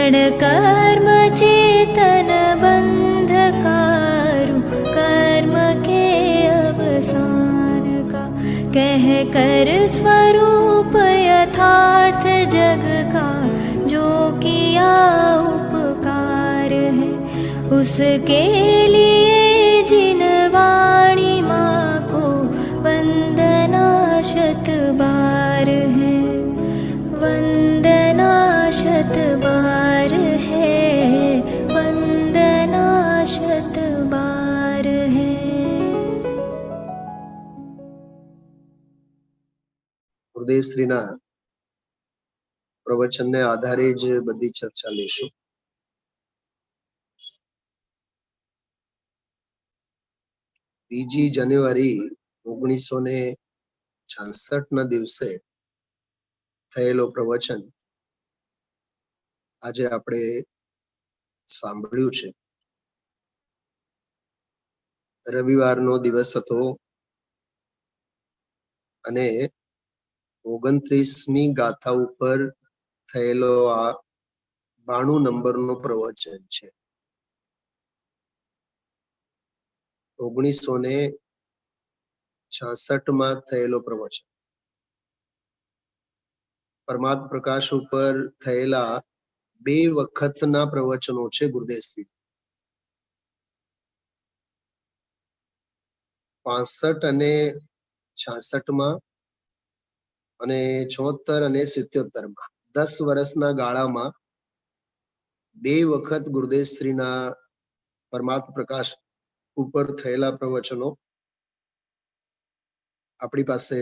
क्षण कर्म चेतन बंधकारु, कर्म के अवसान का कह कर स्वरूप यथार्थ जग का, जो किया उपकार है उसके लिए जिन वाणी माँ को वंदना शत बार है, वंदना शत बार है, वंदना शत बार है। गुरुदेव श्रीना प्रवचन ने आधारे ज बधी चर्चा लेशुं। 2 જાન્યુઆરી 1966 ના દિવસે થયેલો પ્રવચન આજે આપણે સાંભળ્યું છે। રવિવારનો દિવસ હતો અને 29મી ગાથા ઉપર થયેલો આ 92 નંબરનો પ્રવચન છે। 1966 માં થયેલો પ્રવચન પરમાત્મ પ્રકાશ ઉપર થયેલા 2 વખતના પ્રવચનો છે ગુરુદેવ શ્રી। 65 અને 66 માં અને 76 અને 77 માં 10 વર્ષના ગાળામાં 2 વખત ગુરુદેવ શ્રીના પરમાત્મ પ્રકાશ ઉપર થયેલા પ્રવચનો આપણી પાસે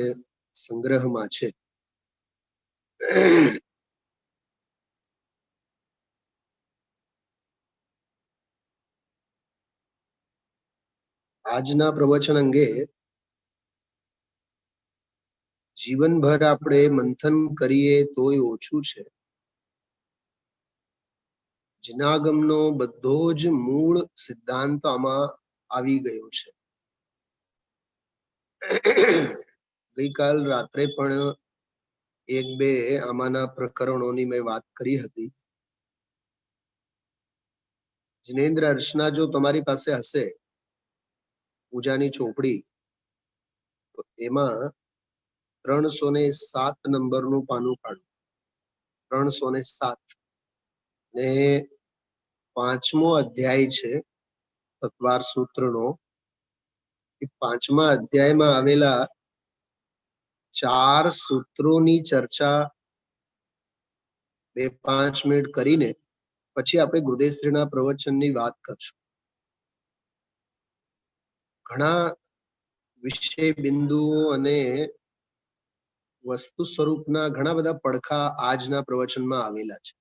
સંગ્રહમાં છે। આજના પ્રવચન અંગે જીવનભર આપણે મંથન કરીએ તોય ઓછું છે। જનાગમનો બધો જ મૂળ સિદ્ધાંત આમાં આવી ગયો છે। ગઈકાલ રાત્રે પણ 1-2 આમાંના પ્રકરણોની મેં વાત કરી હતી। જિનેન્દ્ર અર્ચના જો તમારી પાસે હશે પૂજાની ચોપડી, તો એમાં 307 નંબરનું પાનું કાઢો। 307 ને 5મો અધ્યાય છે તત્વાર સૂત્રનો। એ 5મા અધ્યાયમાં આવેલા 4 સૂત્રોની ચર્ચા 2-5 મિનિટ કરીને પછી આપણે ગુરુદેવ શ્રીના પ્રવચનની વાત કરશું। ઘણા વિષય બિંદુઓ અને વસ્તુ સ્વરૂપના ઘણા બધા પડખા આજના પ્રવચનમાં આવેલા છે।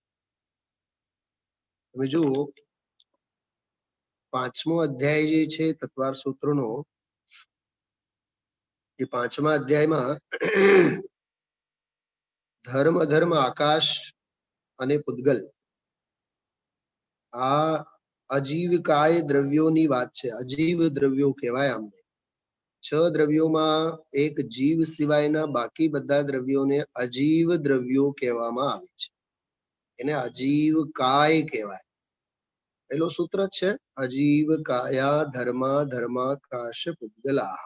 તમે જુઓ 5મો અધ્યાય જે છે તત્વાર સૂત્રનો, એ 5મા અધ્યાયમાં ધર્મ અધર્મ આકાશ અને પૂતગલ આ અજીવકાય દ્રવ્યોની વાત છે। અજીવ દ્રવ્યો કહેવાય આમને। 6 દ્રવ્યોમાં એક જીવ સિવાયના બાકી બધા દ્રવ્યોને અજીવ દ્રવ્યો કહેવામાં આવે છે। એને અજીવકાય કહેવાય। પેલો સૂત્ર છે અજીવકાયા ધર્મા ધર્માકાશ પૂતગલાહ।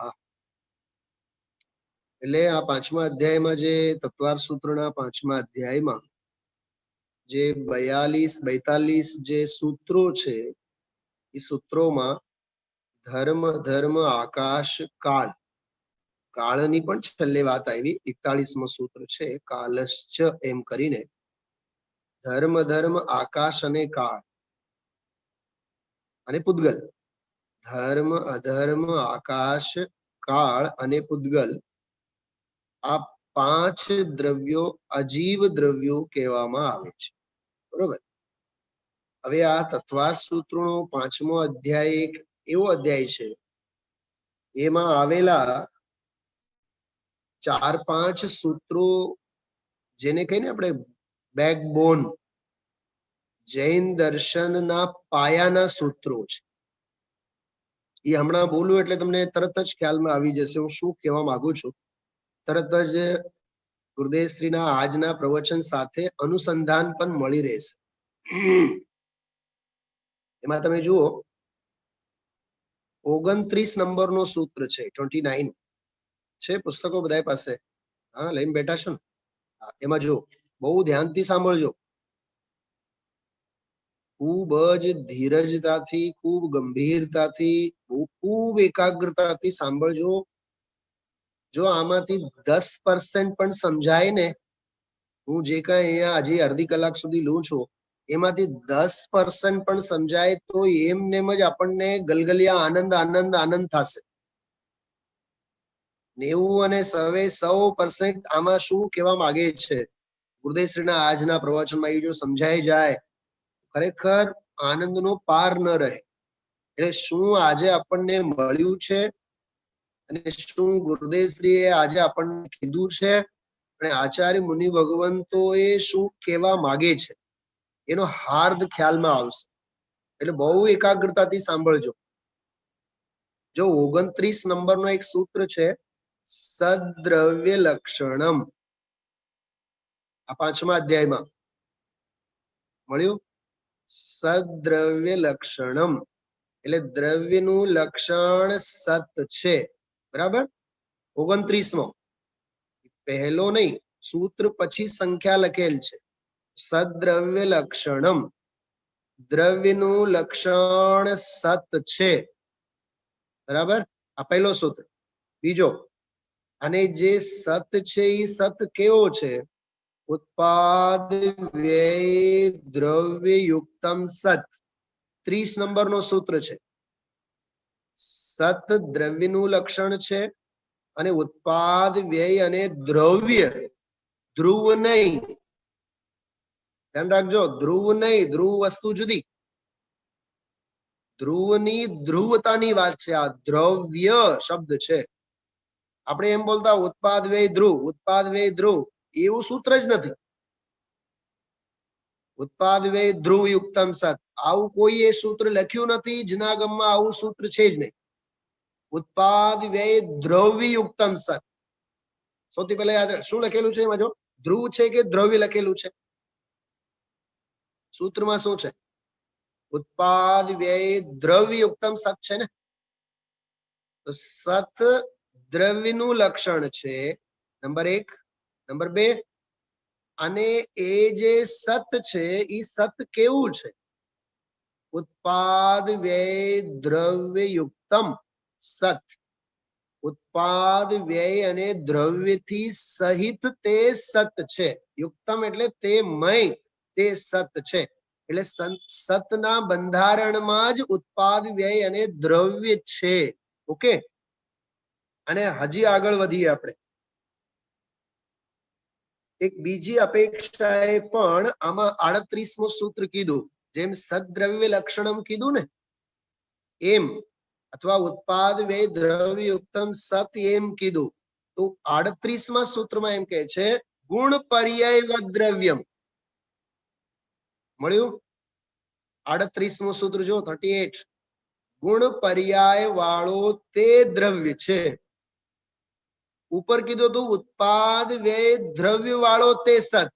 એટલે આ 5મા અધ્યાયમાં જે તત્વાર સૂત્રના 5મા અધ્યાયમાં જે 42-42 જે સૂત્રો છે, એ સૂત્રોમાં ધર્મ ધર્મ આકાશ કાળ, કાળની પણ છેલ્લે વાત આવી। 41મો સૂત્ર છે કાલશ્ચ એમ કરીને ધર્મ ધર્મ આકાશ અને કાળ અને પૂતગલ, ધર્મ અધર્મ આકાશ કાળ અને પૂતગલ આ 5 દ્રવ્યો અજીવ દ્રવ્યો કહેવામાં આવે છે। બરોબર। હવે આ તત્વાર સૂત્રનો 5મો અધ્યાય એક એવો અધ્યાય છે, એમાં આવેલા 4-5 સૂત્રો જેને કહીને આપણે બેકબોન, જૈન દર્શનના પાયાના સૂત્રો છે। એ હમણાં બોલું એટલે તમને તરત જ ખ્યાલમાં આવી જશે હું શું કહેવા માંગુ છું। તરત જ ગુરુદેવ શ્રીના આજના પ્રવચન સાથે અનુસંધાન પણ મળી રહેશે। એમાં તમે જુઓ 29 નંબરનો સૂત્ર છે, 29 છે, પુસ્તકો બધા પાસે, હા લઈને બેઠા છો ને? એમાં જો બહુ ધ્યાનથી સાંભળજો, ખૂબ જ ધીરજતાથી, ખૂબ ગંભીરતાથી, ખૂબ એકાગ્રતાથી સાંભળજો. જો આમાંથી 10% પણ સમજાય ને, હું જે કાંઈ અહીંયા આજે અડધી કલાક સુધી લઉં છું એમાંથી 10% પણ સમજાય તો એમનેમ જ આપણને ગલગલિયા આનંદ આનંદ આનંદ થશે. 90 અને 100% આમાં શું કહેવા માંગે છે ગુરુદેવશ્રીના આજના પ્રવચનમાં, એ જો સમજાઈ જાય ખરેખર આનંદનો પાર ન રહે. એટલે શું આજે આપણને મળ્યું છે અને શું ગુરુદેવશ્રીએ આજે આપણને કીધું છે અને આચાર્ય મુનિ ભગવંતોએ શું કહેવા માંગે છે એનો હાર્દ ખ્યાલમાં આવશે. એટલે બહુ એકાગ્રતાથી સાંભળજો. જો 29 નંબરનો એક સૂત્ર છે, સદ્દ્રવ્ય લક્ષણમ. આ 5મા અધ્યાયમાં મળ્યું. સદ્દ્રવ્ય લક્ષણમ એટલે દ્રવ્યનું લક્ષણ સત છે, બરાબર. 29મો પહેલો નહીં, સૂત્ર પછી સંખ્યા લખેલ છે. સદ્દ્રવ્ય લક્ષણમ, દ્રવ્યનું લક્ષણ સત છે, બરાબર. આ પહેલો સૂત્ર. બીજો, અને જે સત છે એ સત કેવો છે? ઉત્પાદ વ્યય દ્રવ્ય યુક્તમ સત. 30 નંબરનો સૂત્ર છે. સત દ્રવ્યનું લક્ષણ છે અને ઉત્પાદ વ્યય અને દ્રવ્ય, ધ્રુવ નહીં, ધ્યાન રાખજો, ધ્રુવ નહીં, ધ્રુવ વસ્તુ જુદી. ધ્રુવની ધ્રુવતાની વાત છે. આ દ્રવ્ય શબ્દ છે. આપણે એમ બોલતા ઉત્પાદ વ્યય ધ્રુવ, ઉત્પાદ વ્યય ધ્રુવ, એવું સૂત્ર જ નથી. ઉત્પાદ વ્યય ધ્રુવ યુક્તમ સત, આવું કોઈ એ સૂત્ર લખ્યું નથી. જૂનાગમમાં આવું સૂત્ર છે જ નહીં. ઉત્પાદ વ્યય દ્રવ્ય યુક્તમ સત. સૌથી પહેલા યાદ શું લખેલું છે એમાં? જો ધ્રુવ છે કે દ્રવ્ય લખેલું છે? સૂત્રમાં શું છે? ઉત્પાદ વ્યય દ્રવ્ય યુક્તમ સત છે ને. તો સત દ્રવ્યનું લક્ષણ છે, નંબર 1. નંબર 2, અને એ જે સત છે એ સત કેવું છે? ઉત્પાદ વ્યય દ્રવ્ય યુક્તમ સત. ઉત્પાદ વ્યય અને દ્રવ્યથી સહિત તે સત છે. યુક્તમ એટલે તે મય, તે સત છે. એટલે સતના બંધારણમાં જ ઉત્પાદ વ્યય અને દ્રવ્ય છે. ઓકે. અને હજી આગળ વધીએ આપણે. એક બીજી અપેક્ષાએ પણ આમાં 38મું સૂત્ર કીધું. જેમ સદ્દ્રવ્ય લક્ષણમ કીધું ને એમ, અથવા ઉત્પાદ વ્યય દ્રવ્ય યુક્તમ સત એમ કીધું, તો 38મા સૂત્રમાં એમ કહે છે ગુણ પર્યાય દ્રવ્યમ. મળ્યું? 38મું સૂત્ર જો 38, ગુણ પર્યાય વાળો તે દ્રવ્ય છે. ઉપર કીધું હતું ઉત્પાદ વ્યય દ્રવ્ય વાળો તે સત.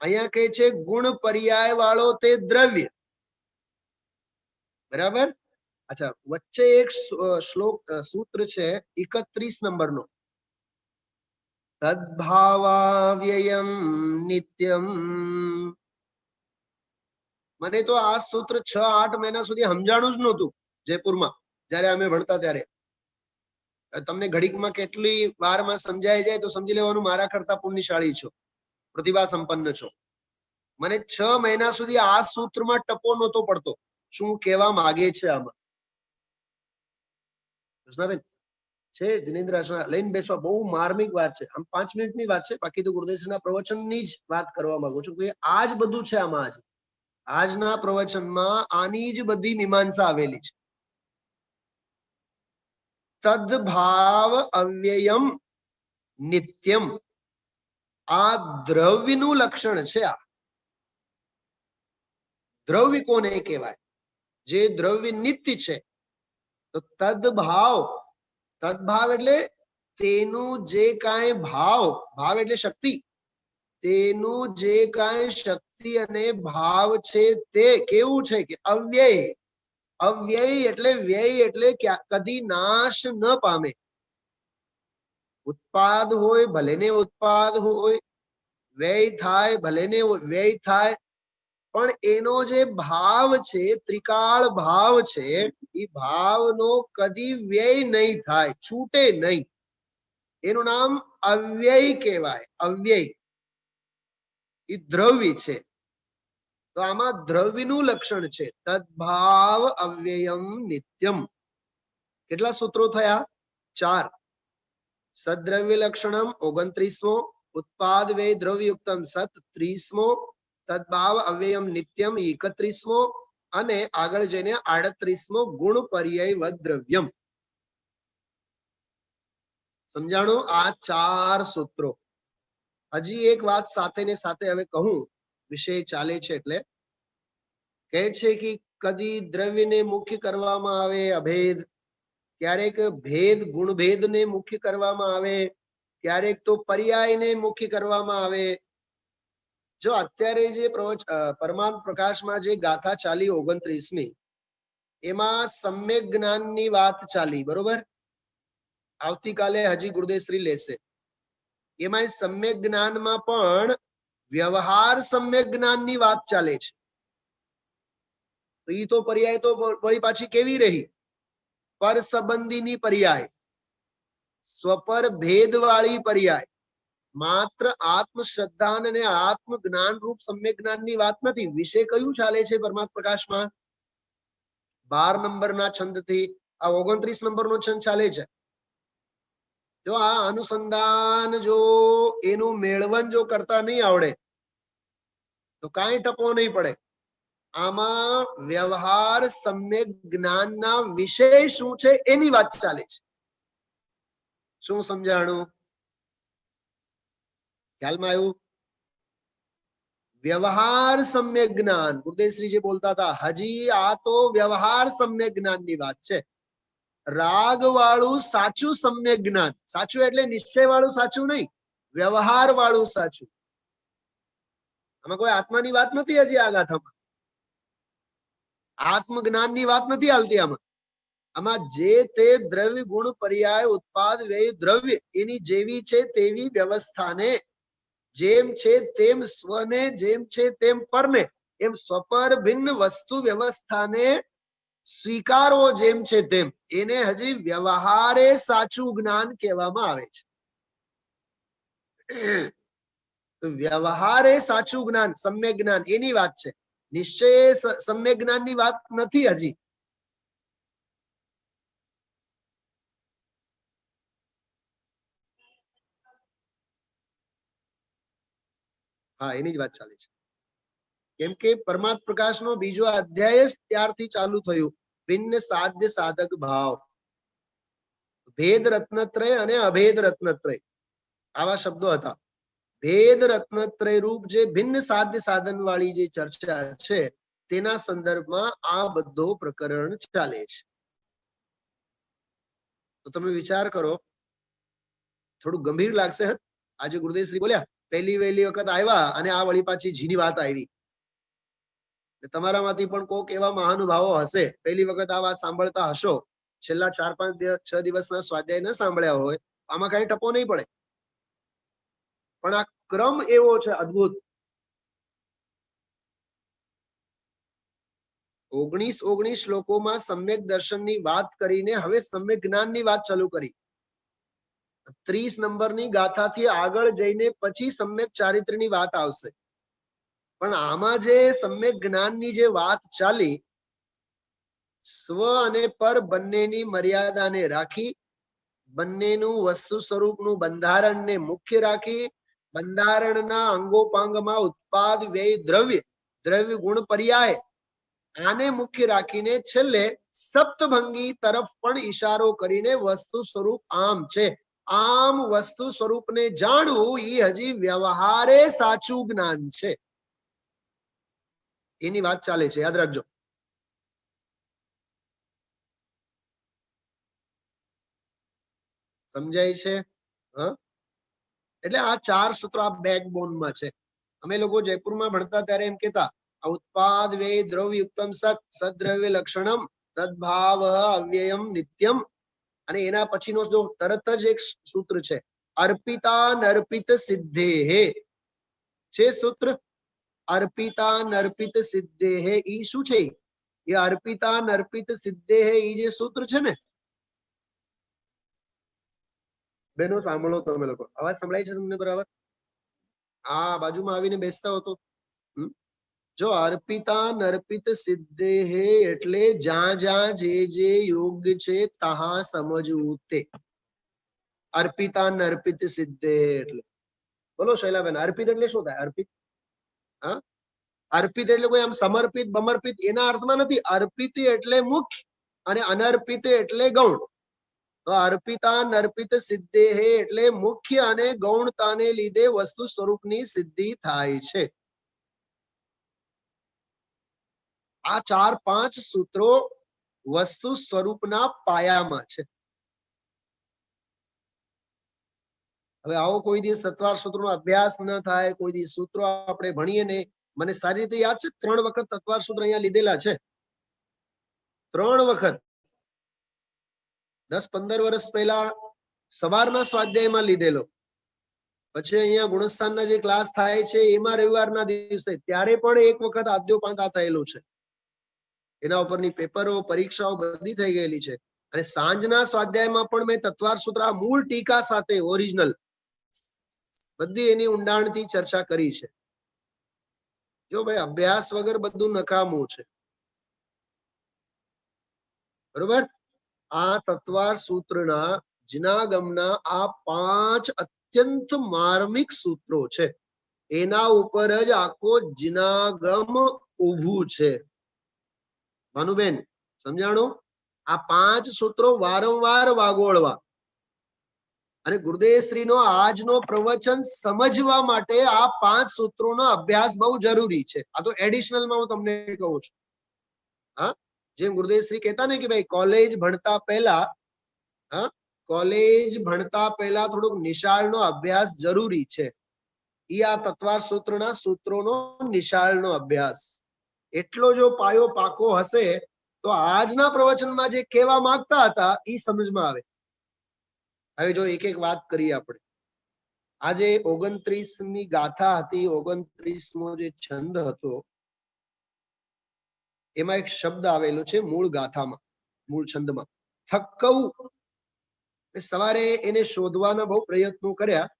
અહીંયા કહે છે ગુણ પર્યાય વાળો તે દ્રવ્ય, બરાબર. અચ્છા, વચ્ચે એક શ્લોક સૂત્ર છે 31 નંબરનો, તદ્ભાવાવ્યયમ નિત્યમ. મને તો આ સૂત્ર 6-8 મહિના સુધી સમજાણું જ નહોતું જયપુરમાં જયારે અમે ભણતા ત્યારે. તમને ઘડીકમાં કેટલી વારમાં સમજાઈ જાય તો સમજી લેવાનું મારા કરતા પુણ્યશાળી છો, પ્રતિભા સંપન્ન છો. મને 6 મહિના સુધી આ સૂત્રમાં ટપો નહોતો પડતો શું કહેવા માંગે છે આમાં. કૃષ્ણાબેન છે, જિનેન્દ્ર લઈને બેસવા, બહુ માર્મિક વાત છે. આમ 5 મિનિટની વાત છે, બાકી તો ગુરુદેવના પ્રવચનની જ વાત કરવા માંગુ છું કે આ જ બધું છે આમાં. આજના પ્રવચનમાં આની જ બધી મીમાંસા આવેલી છે. તદ્ભાવ અવ્યયમ નિત્યમ, આ દ્રવ્યનું લક્ષણ છે. આ દ્રવ્ય કોને કહેવાય? જે દ્રવ્ય નિત્ય છે. તો તદ્ભાવ, તદ્ભાવ એટલે તેનું જે કાંઈ ભાવ, ભાવ એટલે શક્તિ, તેનું જે કાંઈ શક્તિ વૃત્તિ અને ભાવ છે તે કેવું છે કે અવ્યય. અવ્યય એટલે વ્યય એટલે કદી નાશ ન પામે. ઉત્પાદ હોય ભલે ને ઉત્પાદ હોય, વ્યય થાય ભલે ને વ્યય થાય, પણ એનો જે ભાવ છે, ત્રિકાળ ભાવ છે, એ ભાવનો કદી વ્યય નહીં થાય, છૂટે નહીં. એનું નામ અવ્યય કહેવાય. અવ્યય એ દ્રવ્ય છે. તો આમાં દ્રવ્યનું લક્ષણ છે તદ્ભાવ અવ્યયમ નિત્યમ. કેટલા સૂત્રો થયા? 4. સદ્દ્રવ્ય લક્ષણમ 29મો, ઉત્પાદ વ્યય દ્રવ્યયુક્તમ સત 30મો, તદ્ભાવ અવ્યયમ નિત્યમ 31મો, અને આગળ જઈને 38મો ગુણ પર્યય દ્રવ્યમ. સમજાણું? આ 4 સૂત્રો. હજી એક વાત સાથે ને સાથે હવે કહું, વિષય ચાલે છે એટલે કહે છે કે કદી દ્રવ્યને મુખ્ય કરવામાં આવે અભેદ, ક્યારેક ભેદ ગુણભેદને મુખ્ય કરવામાં આવે, ક્યારેક તો પર્યાયને મુખ્ય કરવામાં આવે. જો અત્યારે જે પરમાત્મ પ્રકાશમાં જે ગાથા ચાલી 29મી, એમાં સમ્યક જ્ઞાનની વાત ચાલી, બરોબર? આવતીકાલે હજી ગુરુદેવશ્રી લેશે. એમાં સમ્યક જ્ઞાનમાં પણ વ્યવહાર સમ્યક જ્ઞાનની વાત ચાલે છે. તો ઈ તો પર્યાય તો વળી પાછી કેવી રહી? પર સંબંધીની પર્યાય, સ્વપર ભેદવાળી પર્યાય. માત્ર આત્મ શ્રદ્ધા અને આત્મ જ્ઞાન રૂપ સમ્યક જ્ઞાનની વાત નથી. વિષય કયું ચાલે છે પરમાત્મ પ્રકાશમાં? 12 નંબરના છંદથી આ 29 નંબરનો છંદ ચાલે છે. જો આ અનુસંધાન જો એનું મેળવન જો કરતા નહીં આવડે તો કાંઈ ટપો નહીં પડે. આમાં વ્યવહાર સમ્યક જ્ઞાનના વિષય શું છે એની વાત ચાલે છે. શું સમજાણું? ખ્યાલમાં આવ્યું? વ્યવહાર સમ્યક જ્ઞાન ગુરુદેવશ્રી જે બોલતા હતા, હજી આ તો વ્યવહાર સમ્યક જ્ઞાનની વાત છે. રાગ વાળું સાચું સમ્યક જ્ઞાન, સાચું એટલે નિશ્ચય વાળું સાચું નહીં, વ્યવહાર વાળું સાચું. આમાં કોઈ આત્માની વાત નથી. હજી આ ગાથામાં આત્મ જ્ઞાનની વાત નથી હાલતી. આમાં જે તે દ્રવ્ય ગુણ પર્યાય ઉત્પાદ વ્યય દ્રવ્ય એની જેવી છે તેવી વ્યવસ્થાને, જેમ છે તેમ સ્વને, જેમ છે તેમ પરને, એમ સ્વપર ભિન્ન વસ્તુ વ્યવસ્થાને સ્વીકારો જેમ છે તેમ, એને હજી વ્યવહારે સાચું જ્ઞાન કહેવામાં આવે છે. વ્યવહારે સાચું જ્ઞાન સમ્યક જ્ઞાન એની વાત છે. નિશ્ચય સમ્યક જ્ઞાનની વાત નથી હજી. હા, એની જ વાત ચાલે છે. કેમ કે પરમાત્મ પ્રકાશનો બીજો અધ્યાય જ ત્યારથી ચાલુ થયું. ભિન્ન સાધ્ય સાધક ભાવ, ભેદ રત્નત્રય અને અભેદ રત્નત્રય, આવા શબ્દો હતા. ભેદ રત્નત્રય રૂપ જે ભિન્ન સાધ્ય સાધન વાળી જે ચર્ચા છે તેના સંદર્ભમાં આ બધો પ્રકરણ ચાલે છે. તો તમે વિચાર કરો, થોડું ગંભીર લાગશે. આજે ગુરુદેવશ્રી બોલ્યા પહેલી વહેલી વખત આવ્યા અને આ વળી પાછી જીની વાત આવી. તમારામાંથી પણ કોક એવા મહાનુભાવો હશે, પહેલી વખત આ વાત સાંભળતા હશો, છેલ્લા 4-5-6 દિવસના સ્વાધ્યાય ન સાંભળ્યા હોય, આમાં કઈ ટપો નહીં પડે. પણ આ ક્રમ એવો છે અદ્ભુત. 19 શ્લોકોમાં સમ્યક દર્શનની વાત કરીને હવે સમ્યક જ્ઞાનની વાત ચાલુ કરી. 30 નંબરની ગાથાથી આગળ જઈને પછી સમ્યક ચારિત્ર્યની વાત આવશે. પણ આમાં જે સમ્યક જ્ઞાનની જે વાત ચાલી, સ્વ અને પર બંનેની મર્યાદાને રાખી, બંનેનું વસ્તુ સ્વરૂપનું બંધારણને મુખ્ય રાખી, બંધારણના અંગોપાંગમાં ઉત્પાદ વ્યય દ્રવ્ય, દ્રવ્ય ગુણ પર્યાય આને મુખ્ય રાખીને છેલ્લે સપ્તભંગી તરફ પણ ઈશારો કરીને વસ્તુ સ્વરૂપ આમ છે, આમ વસ્તુ સ્વરૂપને જાણવું એ હજી વ્યવહારે સાચું જ્ઞાન છે. એની વાત ચાલે છે, યાદ રાખજો. સમજાય છે? એટલે આ 4 સૂત્રો આ બેકબોનમાં છે. અમે લોકો જયપુરમાં ભણતા ત્યારે એમ કહેતા उत्पाद व्यय द्रव्य युक्तम सत सद्रव्य लक्षणम तद्भाव अव्ययम नित्यम અને એના પછીનો જો તરત જ એક સૂત્ર છે અર્પિતા નર્પિત સિદ્ધેહે છે સૂત્ર અર્પિતા નર્પિત સિદ્ધેહે ઈ શું છે એ અર્પિતા નર્પિત સિદ્ધેહે ઈ જે સૂત્ર છે ને બેનો સાંભળો તમે લોકો અવાજ સંભળાય છે તમને બરાબર આ બાજુમાં આવીને બેસતા હતો જો અર્પિતા નર્પિત સિદ્ધેહે એટલે જ્યાં જ્યાં જે યોગ્ય છે તહા સમજવું તે અર્પિતા નર્પિત સિદ્ધેહે એટલે બોલો શૈલાબેન અર્પિત એટલે શું થાય અર્પિત હા અર્પિત એટલે કોઈ આમ સમર્પિત બમર્પિત એના અર્થમાં નથી અર્પિત એટલે મુખ્ય અને અનર્પિત એટલે ગૌણ તો અર્પિતા નર્પિત સિદ્ધેહે એટલે મુખ્ય અને ગૌણતાને લીધે વસ્તુ સ્વરૂપની સિદ્ધિ થાય છે આ 4-5 સૂત્રો વસ્તુ સ્વરૂપના પાયામાં છે હવે આવો કોઈ દિવસ તત્વાર સૂત્રનો અભ્યાસ ન થાય કોઈ દિવસ સૂત્રો આપણે ભણીએ ને મને સારી રીતે યાદ છે 3 વખત તત્વાર સૂત્ર અહીંયા લીધેલા છે 3 વખત 10-15 વર્ષ પહેલા સવારના સ્વાધ્યાયમાં લીધેલો પછી અહીંયા ગુણસ્થાનના જે ક્લાસ થાય છે એમાં રવિવારના દિવસે ત્યારે પણ એક વખત આદ્યોપાંતા થયેલું છે એના ઉપરની પેપરો પરીક્ષાઓ બધી થઈ ગયેલી છે અને સાંજના સ્વાધ્યાયમાં પણ મેં તત્વાર સૂત્ર મૂળ ટીકા સાથે ઓરિજિનલ બધી એની ઊંડાણથી ચર્ચા કરી છે જો ભાઈ અભ્યાસ વગર બધું નકામું છે બરોબર આ તત્વાર સૂત્રના જિનાગમના આ 5 અત્યંત માર્મિક સૂત્રો છે એના ઉપર જ આખો જિનાગમ ઊભું છે ભાનુબેન સમજાણું આ 5 સૂત્રો વારંવાર વાગોળવા અને ગુરુદેવશ્રીનો આજનો પ્રવચન સમજવા માટે આ 5 સૂત્રોનો અભ્યાસ બહુ જરૂરી છે આ તો એડિશનલમાં હું તમને કહું છું હા જેમ ગુરુદેવશ્રી કહેતા ને કે ભાઈ કોલેજ ભણતા પહેલા થોડુંક નિશાળનો અભ્યાસ જરૂરી છે ઈ આ તત્વાર સૂત્રના સૂત્રોનો નિશાળનો અભ્યાસ એટલો જો પાયો પાકો હશે તો આજના પ્રવચનમાં જે કહેવા માંગતા હતા ઈ સમજમાં આવે હવે જો એક એક વાત કરીએ આપણે આજે 29મી ગાથા હતી 29મો જે છંદ હતો એમાં એક શબ્દ આવેલો છે મૂળ ગાથામાં મૂળ છંદમાં થક્કવું સવારે એને શોધવાના બહુ પ્રયત્નો કર્યા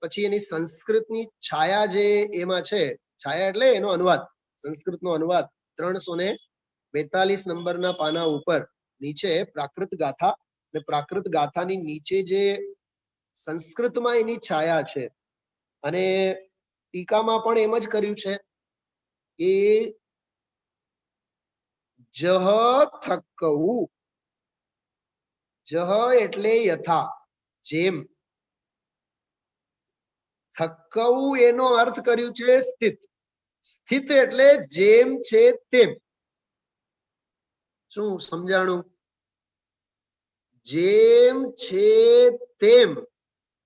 પછી એની સંસ્કૃતની છાયા જે એમાં છે છાયા એટલે એનો અનુવાદ સંસ્કૃતનો અનુવાદ 342 નંબરના પાના ઉપર નીચે પ્રાકૃત ગાથા અને પ્રાકૃત ગાથાની નીચે જે સંસ્કૃતમાં એની છાયા છે અને ટીકામાં પણ એમ જ કર્યું છે કે જહ થક્કવું જહ એટલે યથા જેમ થક્કવું એનો અર્થ કર્યું છે સ્થિત સ્થિત એટલે જેમ છે તેમ શું સમજાણું જેમ છે તેમ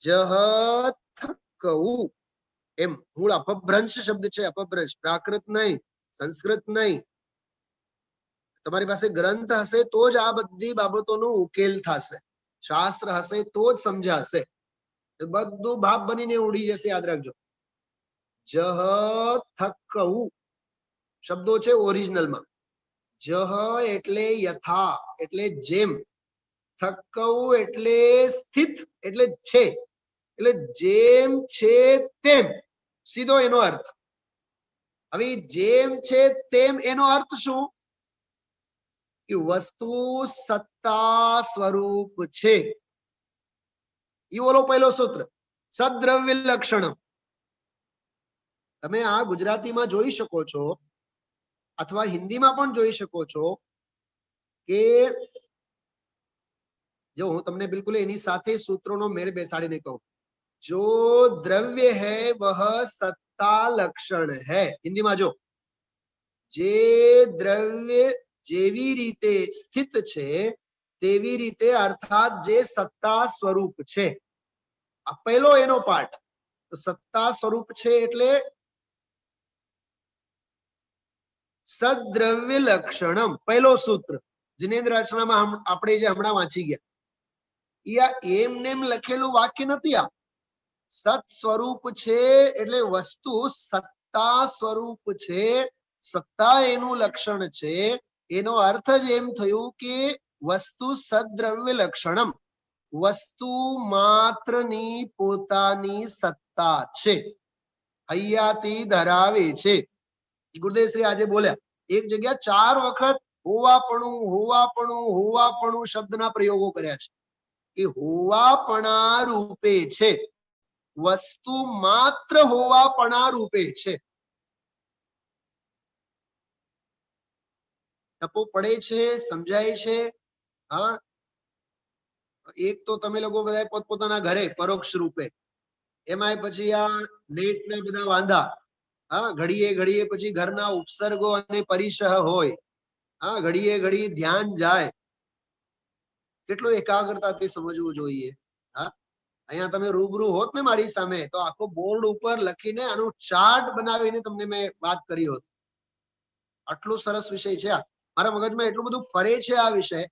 જહ થક્કવું એમ મૂળ અપભ્રંશ શબ્દ છે અપભ્રંશ પ્રાકૃત નહીં સંસ્કૃત નહીં તમારી પાસે ગ્રંથ હશે તો જ આ બધી બાબતોનો ઉકેલ થશે શાસ્ત્ર હશે તો જ સમજાશે બધું બાપ બનીને ઉડી જશે યાદ રાખજો જહ થક્કવું શબ્દો છે ઓરિજિનલમાં જહ એટલે યથા એટલે જેમ થક્કવું એટલે સ્થિત એટલે છે એટલે જેમ છે તેમ સીધો એનો અર્થ હવે જેમ છે તેમ એનો અર્થ શું કે વસ્તુ સત્તા સ્વરૂપ છે એ ઓલો પહેલો સૂત્ર સદ્રવ્ય લક્ષણ તમે આ ગુજરાતીમાં જોઈ શકો છો અથવા હિન્દીમાં પણ જોઈ શકો છો કે જો હું તમને બિલકુલ એની સાથે સૂત્રોનો મેળ બેસાડીને કહું જો દ્રવ્ય હૈ વહ સત્તા લક્ષણ હૈ હિન્દીમાં જો જે દ્રવ્ય જેવી રીતે સ્થિત છે તેવી રીતે અર્થાત જે સત્તા સ્વરૂપ છે આ પહેલો એનો પાઠ તો સત્તા સ્વરૂપ છે એટલે સદ્દ્રવ્ય લક્ષણમ. પહેલો સૂત્ર જિનેન્દ્ર રચનામાં આપણે જે હમણાં વાંચી ગયા, એમને એમ લખેલું વાક્ય નથી. આ સત સ્વરૂપ છે એટલે વસ્તુ સત્તા સ્વરૂપ છે, સત્તા એનું લક્ષણ છે. એનો અર્થ જ એમ થયું કે વસ્તુ સદ્દ્રવ્ય લક્ષણમ, વસ્તુ માત્રની પોતાની સત્તા છે, હૈયાથી ધરાવે છે. ગુરુદેવ શ્રી આજે બોલ્યા એક જગ્યા 4 વખત હોવાપણું હોવાપણું હોવાપણું શબ્દના પ્રયોગો કર્યા છે કે હોવાપણા રૂપે છે, વસ્તુ માત્ર હોવાપણા રૂપે છે. ટપો પડે છે, સમજાય છે? હા, એક તો તમે લોકો બધા પોતપોતાના ઘરે પરોક્ષ રૂપે, એમાંય પછી આ નેટ ના બધા વાંધા, હા, ઘડીએ ઘડીએ પછી ઘરના ઉપસર્ગો અને પરિસહ હોય, હા, ઘડીએ ઘડી ધ્યાન જાય, કેટલું એકાગ્રતાથી સમજવું જોઈએ. હા, અહીંયા તમે રૂબરૂ હોત ને મારી સામે તો આખો બોર્ડ ઉપર લખીને આનું ચાર્ટ બનાવીને તમને મેં વાત કરી હોત. આટલું સરસ વિષય છે. મારા મગજમાં એટલું બધું ફરે છે આ વિષય.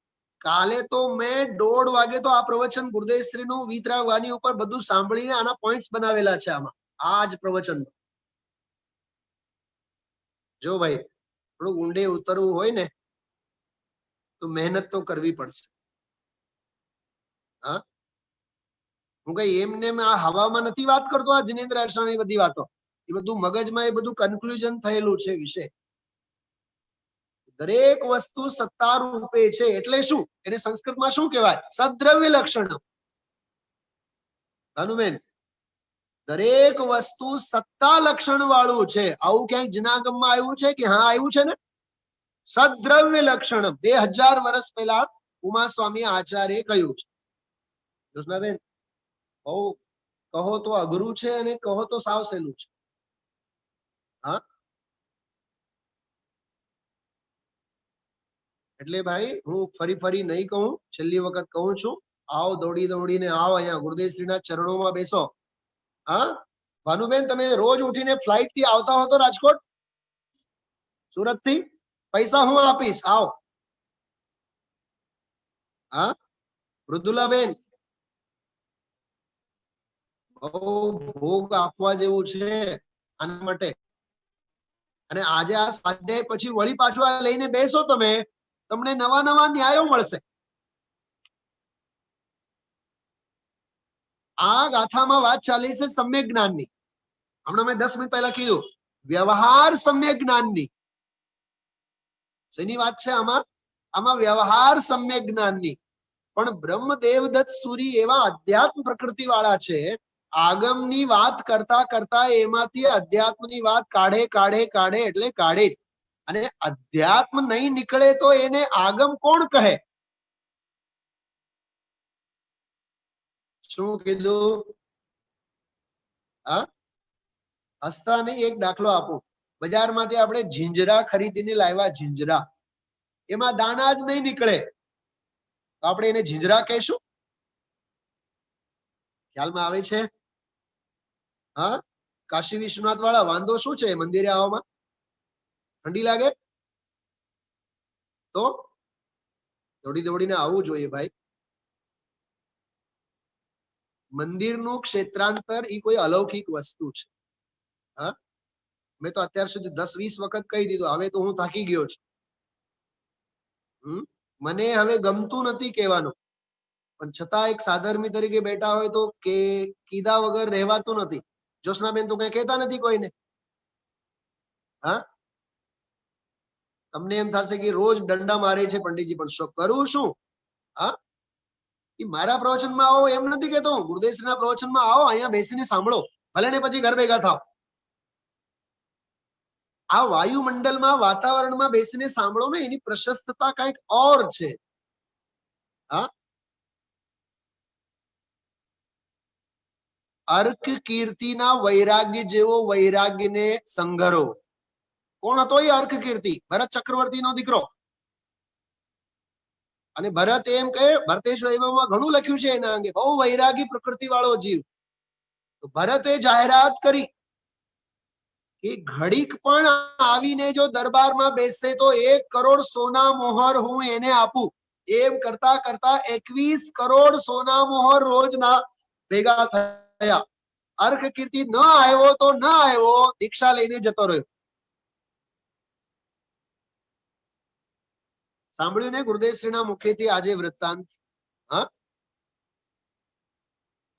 કાલે તો મેં 1:30 વાગે તો આ પ્રવચન ગુરુદેવશ્રી નું વિતરાગ વાણી ઉપર બધું સાંભળીને આના પોઈન્ટ્સ બનાવેલા છે આમાં, આ જ પ્રવચન. જો ભાઈ થોડું ઊંડે ઉતરવું હોય ને તો મહેનત તો કરવી પડશે. હા, હું કઈ એમને આ હવામાં નથી વાત કરતો. આ જિનેન્દ્ર અરસાણી બધી વાતો, એ બધું મગજમાં એ બધું કન્ક્લુઝન થયેલું છે વિષય. દરેક વસ્તુ સત્તા રૂપે છે એટલે શું, એને સંસ્કૃતમાં શું કહેવાય? સદ્દ્રવ્ય લક્ષણ. ભાનુબેન, દરેક વસ્તુ સત્તા લક્ષણ વાળું છે. આવું ક્યાંક જનાગમમાં આવ્યું છે કે? હા, આવ્યું છે ને. સદ્દ્રવ્ય લક્ષણ 2000 વર્ષ પહેલા ઉમા સ્વામી આચાર્ય કહ્યું છે. જોશનાબેન, બહુ કહો તો અઘરું છે અને કહો તો સાવ સહેલું છે. હા, એટલે ભાઈ હું ફરી નહીં કહું, છેલ્લી વખત કહું છું, આવો દોડી દોડીને આવો અહીંયા ગુરુદેવશ્રીના ચરણોમાં બેસો. હા, ભાનુબેન, તમે રોજ ઉઠીને ફ્લાઇટ થી આવતા હો તો રાજકોટ સુરત થી, પૈસા હું આપીશ, આવો. હા, મૃદુલાબેન, બહુ ભોગ આપવા જેવું છે આના માટે. અને આજે આ સ્વાધ્યાય પછી વળી પાછું આ લઈને બેસો તમે, તમને નવા નવા ન્યાયો મળશે. આ ગાથામાં વાત ચાલી છે સમ્યક જ્ઞાનની. હમણાં મેં 10 મિનિટ પહેલા કીધું વ્યવહાર સમ્યક જ્ઞાનની. શેની વાત છે આમાં? આમાં વ્યવહાર સમ્યક જ્ઞાનની. પણ બ્રહ્મદેવદત્ત સૂરી એવા અધ્યાત્મ પ્રકૃતિ વાળા છે, આગમની વાત કરતા કરતા એમાંથી અધ્યાત્મની વાત કાઢે કાઢે કાઢે એટલે કાઢે જ. અને અધ્યાત્મ નહીં નીકળે તો એને આગમ કોણ કહે? શું કીધું? હા, હસતા નહીં. એક દાખલો આપું. બજારમાંથી આપણે જીંજરા ખરીદીને લાવ્યા, જીંજરા, એમાં દાણા જ નહીં નીકળે તો આપણે એને જીંજરા કહેશું? ખ્યાલમાં આવે છે? હા, કાશી વિશ્વનાથ વાળા, વાંધો શું છે મંદિરે આવવામાં? ઠંડી લાગે તો દોડી દોડીને આવવું જોઈએ ભાઈ. મંદિરનું ક્ષેત્રાંતર એ કોઈ અલૌકિક વસ્તુ છે. હા, મેં તો અત્યાર સુધી 10-20 વખત કહી દીધું, હવે તો હું થાકી ગયો છું. મને હવે ગમતું નથી કહેવાનું, પણ છતાં એક સાધર્મી તરીકે બેઠા હોય તો કે કીધા વગર રહેવાતું નથી. જોશનાબેન તો કઈ કહેતા નથી કોઈને. હા, તમને એમ થશે કે રોજ દંડા મારે છે પંડિતજી, પણ શું કરું? શું? હા, એ મારા પ્રવચનમાં આવો એમ નથી કેતો, ગુરુદેવશ્રીના પ્રવચનમાં આવો, અહીંયા બેસીને સાંભળો, ભલે ને પછી ઘર ભેગા થાવ. આ વાયુમંડળમાં, વાતાવરણમાં બેસીને સાંભળો ને, એની પ્રશસ્તતા કઈક ઓર છે. હા, અર્ક કીર્તિના વૈરાગ્ય જેવો વૈરાગ્યને સંઘરો. કોણ હતો એ અર્ક કીર્તિ? ભરત ચક્રવર્તીનો દીકરો. અને ભરત એમ કહે, ભરતેશ્વરમાં ઘણું લખ્યું છે એના અંગે, બહુ વૈરાગી પ્રકૃતિ વાળો જીવ. તો ભરતે જાહેરાત કરી કે ઘડીક પણ આવીને જો દરબારમાં બેસે તો 1 કરોડ સોના મોહર હું એને આપું. એમ કરતા કરતા 21 કરોડ સોના મોહર રોજના ભેગા થયા. અર્ક કીર્તિ ન આવ્યો તો ન આવ્યો, દીક્ષા લઈને જતો રહ્યો. સાંભળ્યું ને ગુરુદેવશ્રીના મુખેથી આજે વૃત્તાંત? હા,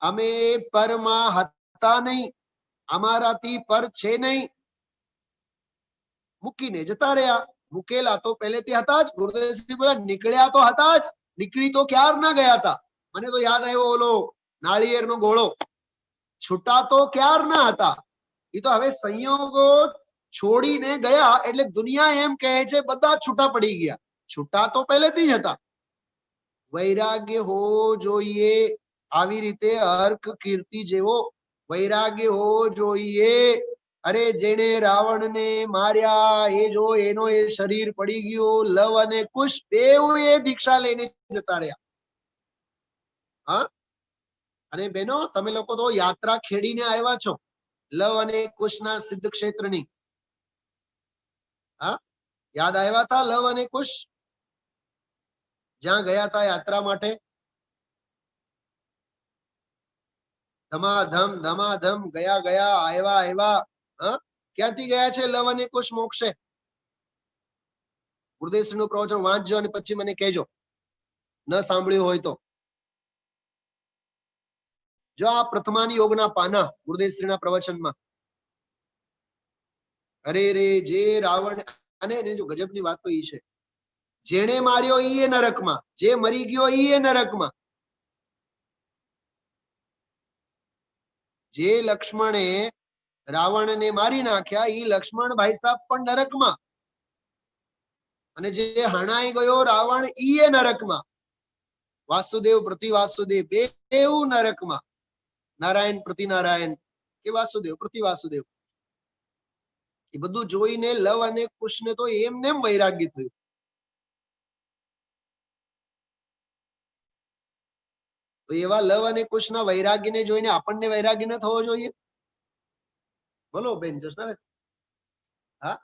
અમે પરમાં હતા નહીં, અમારાથી પર છે નહીં, મૂકીને જતા રહ્યા. મૂકેલા તો પહેલેથી હતા જ. ગુરુદેવશ્રી બોલ્યા નીકળ્યા તો હતા જ, નીકળી તો ક્યાર ના ગયા હતા. મને તો યાદ આવ્યો ઓલો નાળિયેરનો ગોળો. છૂટા તો ક્યાર ના હતા. એ તો હવે સંયોગો છોડીને ગયા એટલે દુનિયા એમ કહે છે બધા છૂટા પડી ગયા. છૂટા તો પહેલેથી જ હતા. વૈરાગ્ય હોવો જોઈએ. આવી રીતે અર્ક કીર્તિ જેવો વૈરાગ્ય હોવો જોઈએ. અરે જેને રાવણને માર્યા એ જો એનો એ શરીર પડી ગયું, લવ અને કુશ બેઉ એ દીક્ષા લઈને જતા રહ્યા. હા, અને બેનો તમે લોકો તો યાત્રા ખેડીને આવ્યા છો લવ અને કુશના સિદ્ધ ક્ષેત્રની. હા, યાદ આવ્યા હતા લવ અને કુશ જ્યાં ગયા હતા યાત્રા માટે? ધમાધમ ધમાધમ ગયા ગયા, આવ્યા આવ્યા. હા, ક્યાંથી ગયા છે લવ અને કુશ મોક્ષે? ગુરુદેવશ્રીનું પ્રવચન વાંચજો અને પછી મને કહેજો, ન સાંભળ્યું હોય તો. જો આ પ્રથમાની યોગના પાના ગુરુદેવશ્રીના પ્રવચનમાં. અરે રે, જે રાવણ, અને જો ગજબની વાત તો ઈ છે, જેણે માર્યો ઈ એ નરકમાં, જે મરી ગયો ઈ એ નરકમાં. જે લક્ષ્મણે રાવણને મારી નાખ્યા ઈ લક્ષ્મણ ભાઈ સાહેબ પણ નરકમાં, અને જે હણાઈ ગયો રાવણ ઈ એ નરકમાં. વાસુદેવ પ્રતિ વાસુદેવ બેઉ નરકમાં. નારાયણ પ્રતિ નારાયણ કે વાસુદેવ પ્રતિ વાસુદેવ. એ બધું જોઈને લવ અને કુશને તો એમને વૈરાગ્ય થયું. તો એવા લવ અને કુશના વૈરાગ્યને જોઈને આપણને વૈરાગ્ય ન થવો જોઈએ? બોલો બેન જસનાબેન. હા,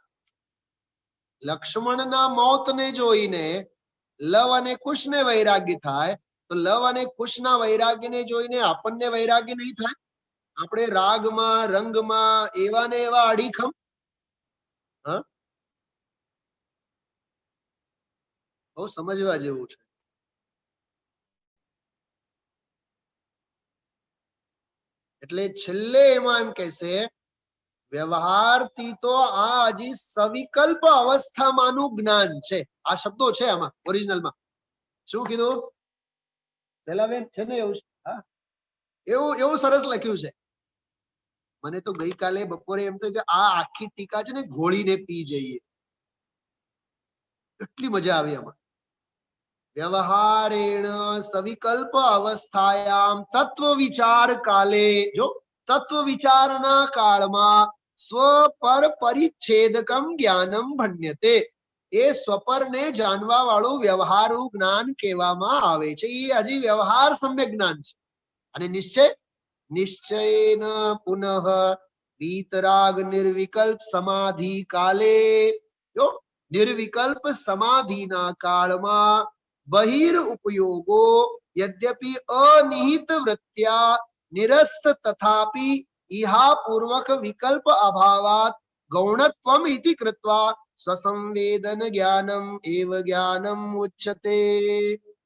લક્ષ્મણના મોતને જોઈને લવ અને કુશને વૈરાગ્ય થાય, તો લવ અને કુશના વૈરાગ્યને જોઈને આપણને વૈરાગ્ય નહીં થાય? આપણે રાગમાં રંગમાં એવા ને એવા અડીખમ. હા, બહુ સમજવા જેવું છે. એટલે છેલ્લે એમાં એમ કહેશે વ્યવહારથી તો આ હજી સવિકલ્પ અવસ્થામાંનું જ્ઞાન છે. આ શબ્દો છે આમાં ઓરિજિનલમાં. શું કીધું શૈલાબેન? છે ને એવું? હા, એવું એવું સરસ લખ્યું છે. મને તો ગઈકાલે બપોરે એમ થયું કે આ આખી ટીકા છે ને ઘોળીને પી જઈએ, એટલી મજા આવી આમાં. વ્યવહારેણ સવિકલ્પ અવસ્થાયામ તત્વ વિચાર કાલે, જો તત્વ વિચારના કાળમાં સ્વપર પરિચ્છેદકમ જ્ઞાનમ ભણ્યતે. એ સ્વપરને જાણવા વાળું વ્યવહારુ જ્ઞાન કહેવામાં આવે છે. એ હજી વ્યવહાર સમ્યક જ્ઞાન છે. અને નિશ્ચય નિશ્ચયેન પુનઃ વીતરાગ નિર્વિકલ્પ સમાધિ કાલે, જો નિર્વિકલ્પ સમાધિના કાળમાં બહિર ઉપયોગો યદ્યપિ અનિહિત વૃત્ત્યા નિરસ્ત તથાપિ ઇહા પૂર્વક વિકલ્પ અભાવાત ગૌણત્વમ ઇતિ કૃત્વા સ્વસંવેદન જ્ઞાનમ એવ જ્ઞાનમ ઉચ્યતે.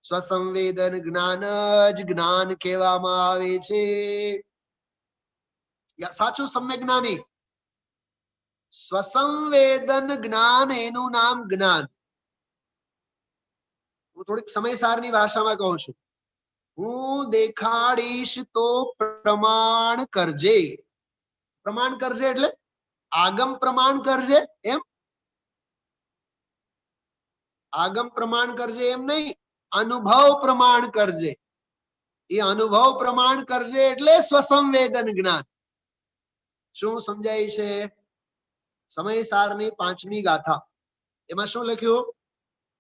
સ્વસંવેદન જ્ઞાન જ જ્ઞાન કહેવામાં આવે છે. સાચું સમ્યક જ્ઞાની સ્વસંવેદન જ્ઞાન, એનું નામ જ્ઞાન. હું થોડીક સમયસારની ભાષામાં કહું છું. હું દેખાડીશ તો પ્રમાણ કરજે. પ્રમાણ કરજે એટલે આગમ પ્રમાણ કરજે એમ? આગમ પ્રમાણ કરજે એમ નહીં, અનુભવ પ્રમાણ કરજે. એ અનુભવ પ્રમાણ કરજે એટલે સ્વસંવેદન જ્ઞાન. શું સમજાય છે? સમયસારની 5મી ગાથા એમાં શું લખ્યું?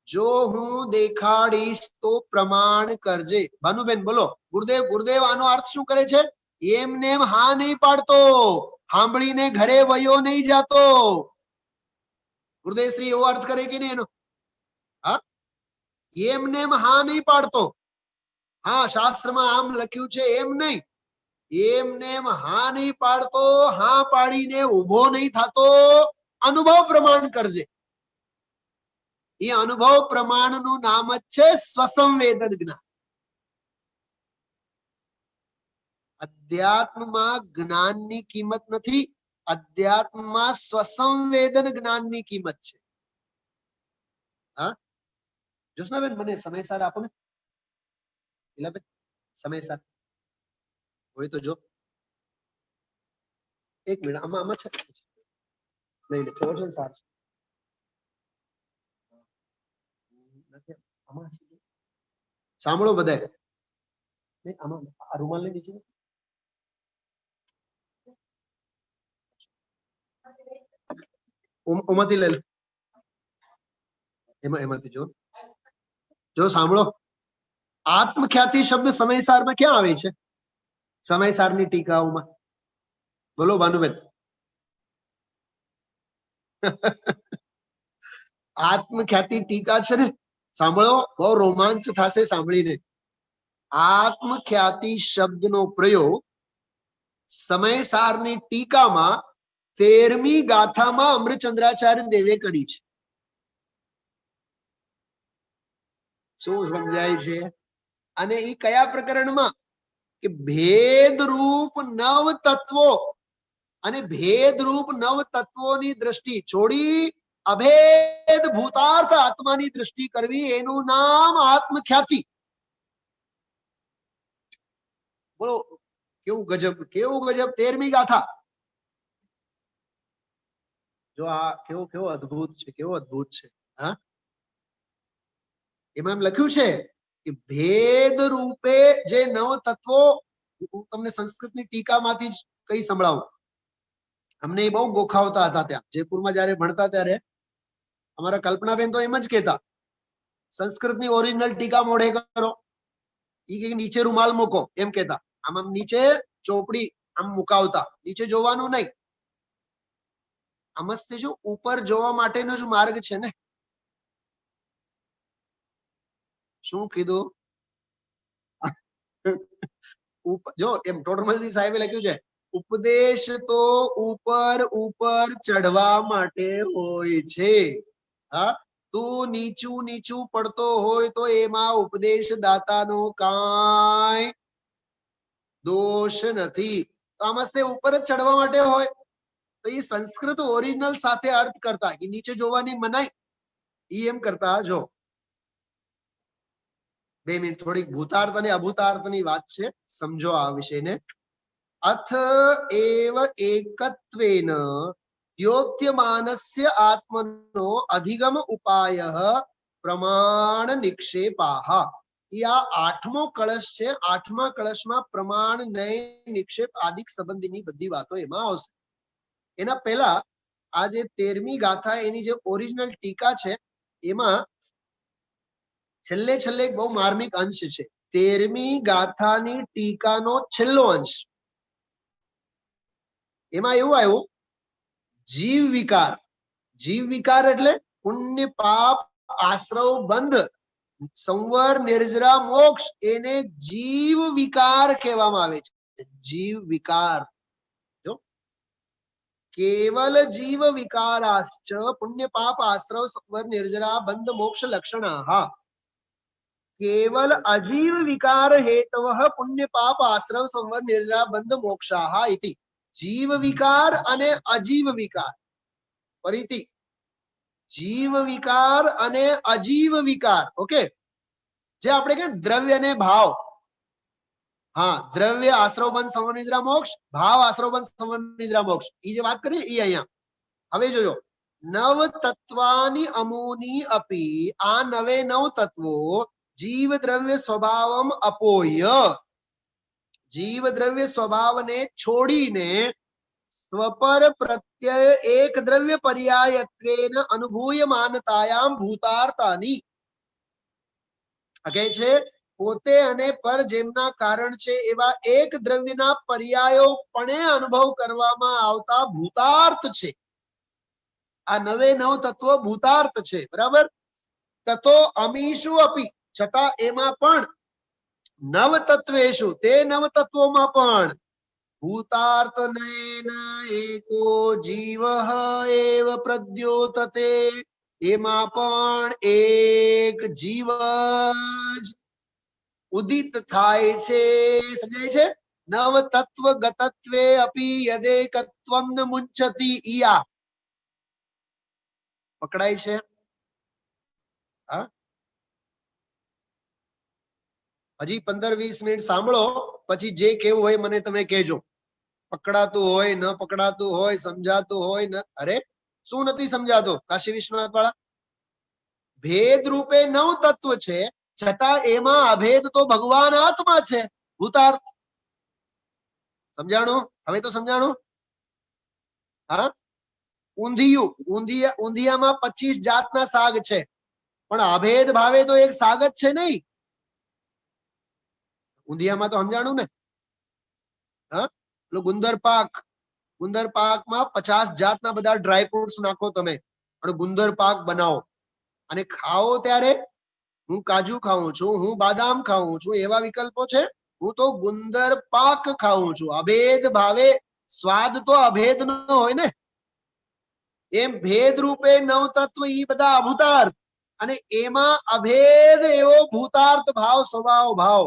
જો હું દેખાડીશ તો પ્રમાણ કરજે. ભાનુબેન બોલો. ગુરુદેવ આનો અર્થ શું કરે છે? એમને એમ હા નહીં પાડતો, સાંભળીને ઘરે વયો નહીં જાતો. ગુરુદેવશ્રી એવો અર્થ કરે કે નહીં એનો? હા, એમને હા નહીં પાડતો. હા, શાસ્ત્રમાં આમ લખ્યું છે એમ નહીં. એમને હા નહીં પાડતો, હા પાડીને ઉભો નહીં થતો. અનુભવ પ્રમાણ કરજે. એ અનુભવ પ્રમાણનું નામ જ છે સ્વસંવેદન જ્ઞાન. અધ્યાત્મમાં જ્ઞાનની કિંમત નથી, અધ્યાત્મમાં સ્વસંવેદન જ્ઞાનની કિંમત છે. હા, જોશનાબેન મને સમયસર આપો ને. ઈલાબેન સમયસર હોય તો જો. એક મિનિટ, આમાં છે નહીં, પ્રોજન સાર છે. સાંભળો બધા. આમાં આ રૂમાલ ની નીચે ઓમાંથી લઈ લે. એમાંથી જો સાંભળો. આત્મખ્યાતિ શબ્દ સમયસારમાં ક્યાં આવે છે? સમયસારની ટીકાઓમાં. બોલો ભાનુબેન. આત્મખ્યાતિ ટીકા છે ને, સાંભળો, બહુ રોમાંચ થશે સાંભળીને. આત્મખ્યાતિ શબ્દનો પ્રયોગ સમયસારની ટીકામાં 13મી ગાથામાં અમૃતચંદ્રાચાર્ય દેવે કરી છે. શું સમજાય છે? અને એ કયા પ્રકરણમાં? કે ભેદરૂપ નવ તત્વો, અને ભેદરૂપ નવ તત્વોની દ્રષ્ટિ છોડી અભેદ ભૂતાર્થ આત્માની દ્રષ્ટિ કરવી, એનું નામ આત્મખ્યાતિ. બોલો કેવું ગજબ, કેવું ગજબ. 13મી ગાથા જો. આ કેવો અદ્ભુત છે, કેવો અદ્ભુત છે. હા, એમાં એમ લખ્યું છે કે ભેદ રૂપે જે નવ તત્વો, હું તમને સંસ્કૃતની ટીકામાંથી જ કઈ સંભળાવું. અમને એ બહુ ગોખાવતા હતા ત્યાં જયપુરમાં જયારે ભણતા ત્યારે. અમારા કલ્પનાબેન તો એમ જ કહેતા, સંસ્કૃતની ઓરિજિનલ ટીકા મોઢે કરો. ઈ કે નીચે રૂમાલ મૂકો એમ કહેતા. આમ નીચે ચોપડી આમ મુકાવતા, નીચે જોવાનું નહીં. આમસ્તે જો ઉપર જોવા માટેનો જ માર્ગ છે ને. શું કીધું? જો એમ ટોટરમલજી સાહેબે લખ્યું છે, ઉપદેશ તો ઉપર ઉપર ચડવા માટે હોય છે. હા, તું નીચું નીચું પડતો હોય તો એમાં ઉપદેશ દાતાનો કાંઈ દોષ નથી. તો આમસ્તે ઉપર જ ચડવા માટે હોય. તો એ સંસ્કૃત ઓરિજિનલ સાથે અર્થ કરતા કે નીચે જોવાની મનાઈ, ઈ એમ કરતા. જો 2 મિનિટ, થોડીક ભૂતાર્થ અને અભૂતાર્થની વાત છે, સમજો આ વિષયને. અથ એવ એકત્વેન દ્યોત્યમાનસ્ય આત્મનો અધિગમ ઉપાયઃ પ્રમાણ નિક્ષેપાઃ. એ આ 8મો કળશ છે. 8મા કળશમાં પ્રમાણ, નય, નિક્ષેપ આદિક સંબંધીની બધી વાતો એમાં આવશે. એના પહેલા આ જે 13મી ગાથા, એની જે ઓરિજિનલ ટીકા છે, એમાં છેલ્લે છેલ્લે એક બહુ માર્મિક અંશ છે. 13મી ગાથાની ટીકાનો છેલ્લો અંશ. એમાં એવું આવ્યું, જીવ વિકાર. જીવ વિકાર એટલે પુણ્ય પાપ આશ્રવ બંધ સંવર નિર્જરા મોક્ષ, એને જીવ વિકાર કહેવામાં આવે છે. જીવ વિકાર. જો કેવલ જીવ વિકારાશ્ચ પુણ્ય પાપ આશ્રવ સંવર નિર્જરા બંધ મોક્ષ લક્ષણાઃ. કેવલ અજીવ વિકાર હેતવઃ પુણ્ય પાપ આશ્રવ સંવર નિર્જરા બંધ મોક્ષાઃ ઇતિ. જીવ વિકાર અને અજીવ વિકાર. ફરીથી, જીવ વિકાર અને અજીવ વિકાર. ઓકે, જે આપણે કે દ્રવ્ય અને ભાવ. હા, દ્રવ્ય આશ્રવ બંધ સંવર નિદ્રા મોક્ષ, ભાવ આશ્રવ બંધ સંવર નિદ્રા મોક્ષ. એ જે વાત કરીએ એ અહીંયા. હવે જોજો, નવ તત્વાની અમુની અપી. આ 9 તત્વો જીવ દ્રવ્ય સ્વભાવમ અપોય. જીવ દ્રવ્ય સ્વભાવને છોડીને સ્વપર પ્રત્યય એક દ્રવ્ય પર્યાયત્વેન અનુભૂયમાનતાયામ ભૂતાર્તાની. કહે છે પોતે અને પર જેમના કારણ છે એવા એક દ્રવ્યના પર્યાયોપણે અનુભવ કરવામાં આવતા ભૂતાર્થ છે. આ નવે નવ તત્વો ભૂતાર્થ છે, બરાબર. તતો અમીષુ અપી, છતાં એમાં પણ નવ તત્વેશુ, તે નવ તત્વોમાં પણ ભૂતાર્થ નયેન એકો જીવ એવ પ્રદ્યોતતે, એમાં પણ એક જીવ જ ઉદિત થાય છે. સમજાય છે? નવ તત્વ ગતત્વે અપી યદેકત્વમ ન મુંચતિ ઈયા. પકડાય છે? હા, હજી 15-20 મિનિટ સાંભળો, પછી જે કેવું હોય મને તમે કહેજો. પકડાતું હોય, ન પકડાતું હોય, સમજાતું હોય ન, અરે શું નથી સમજાતો કાશી વિશ્વનાથ વાળા? ભેદ રૂપે નવ તત્વ છે, છતાં એમાં અભેદ તો ભગવાન આત્મા છે, ભૂતાર્થ. સમજાણું? હવે તો સમજાણું? હા. ઊંધિયું, ઊંધિયામાં 25 જાતના શાક છે, પણ અભેદ ભાવે તો એક શાક જ છે નહીં. ઊંધિયામાં તો સમજાણું ને? હા, ગુંદર પાક, ગુંદર પાકમાં 50 જાતના બધા ડ્રાય ફ્રૂટ્સ નાખો તમે અને ગુંદર પાક બનાવો અને ખાઓ ત્યારે હું કાજુ ખાઉં છું, હું બાદામ ખાઉં છું, એવા વિકલ્પો છે. હું તો ગુંદર પાક ખાઉં છું. અભેદ ભાવે સ્વાદ તો અભેદ નો હોય ને. એમ ભેદ રૂપે નવ તત્વ ઈ બધા અભૂતાર્થ, અને એમાં અભેદ એવો ભૂતાર્થ ભાવ, સ્વભાવ ભાવ.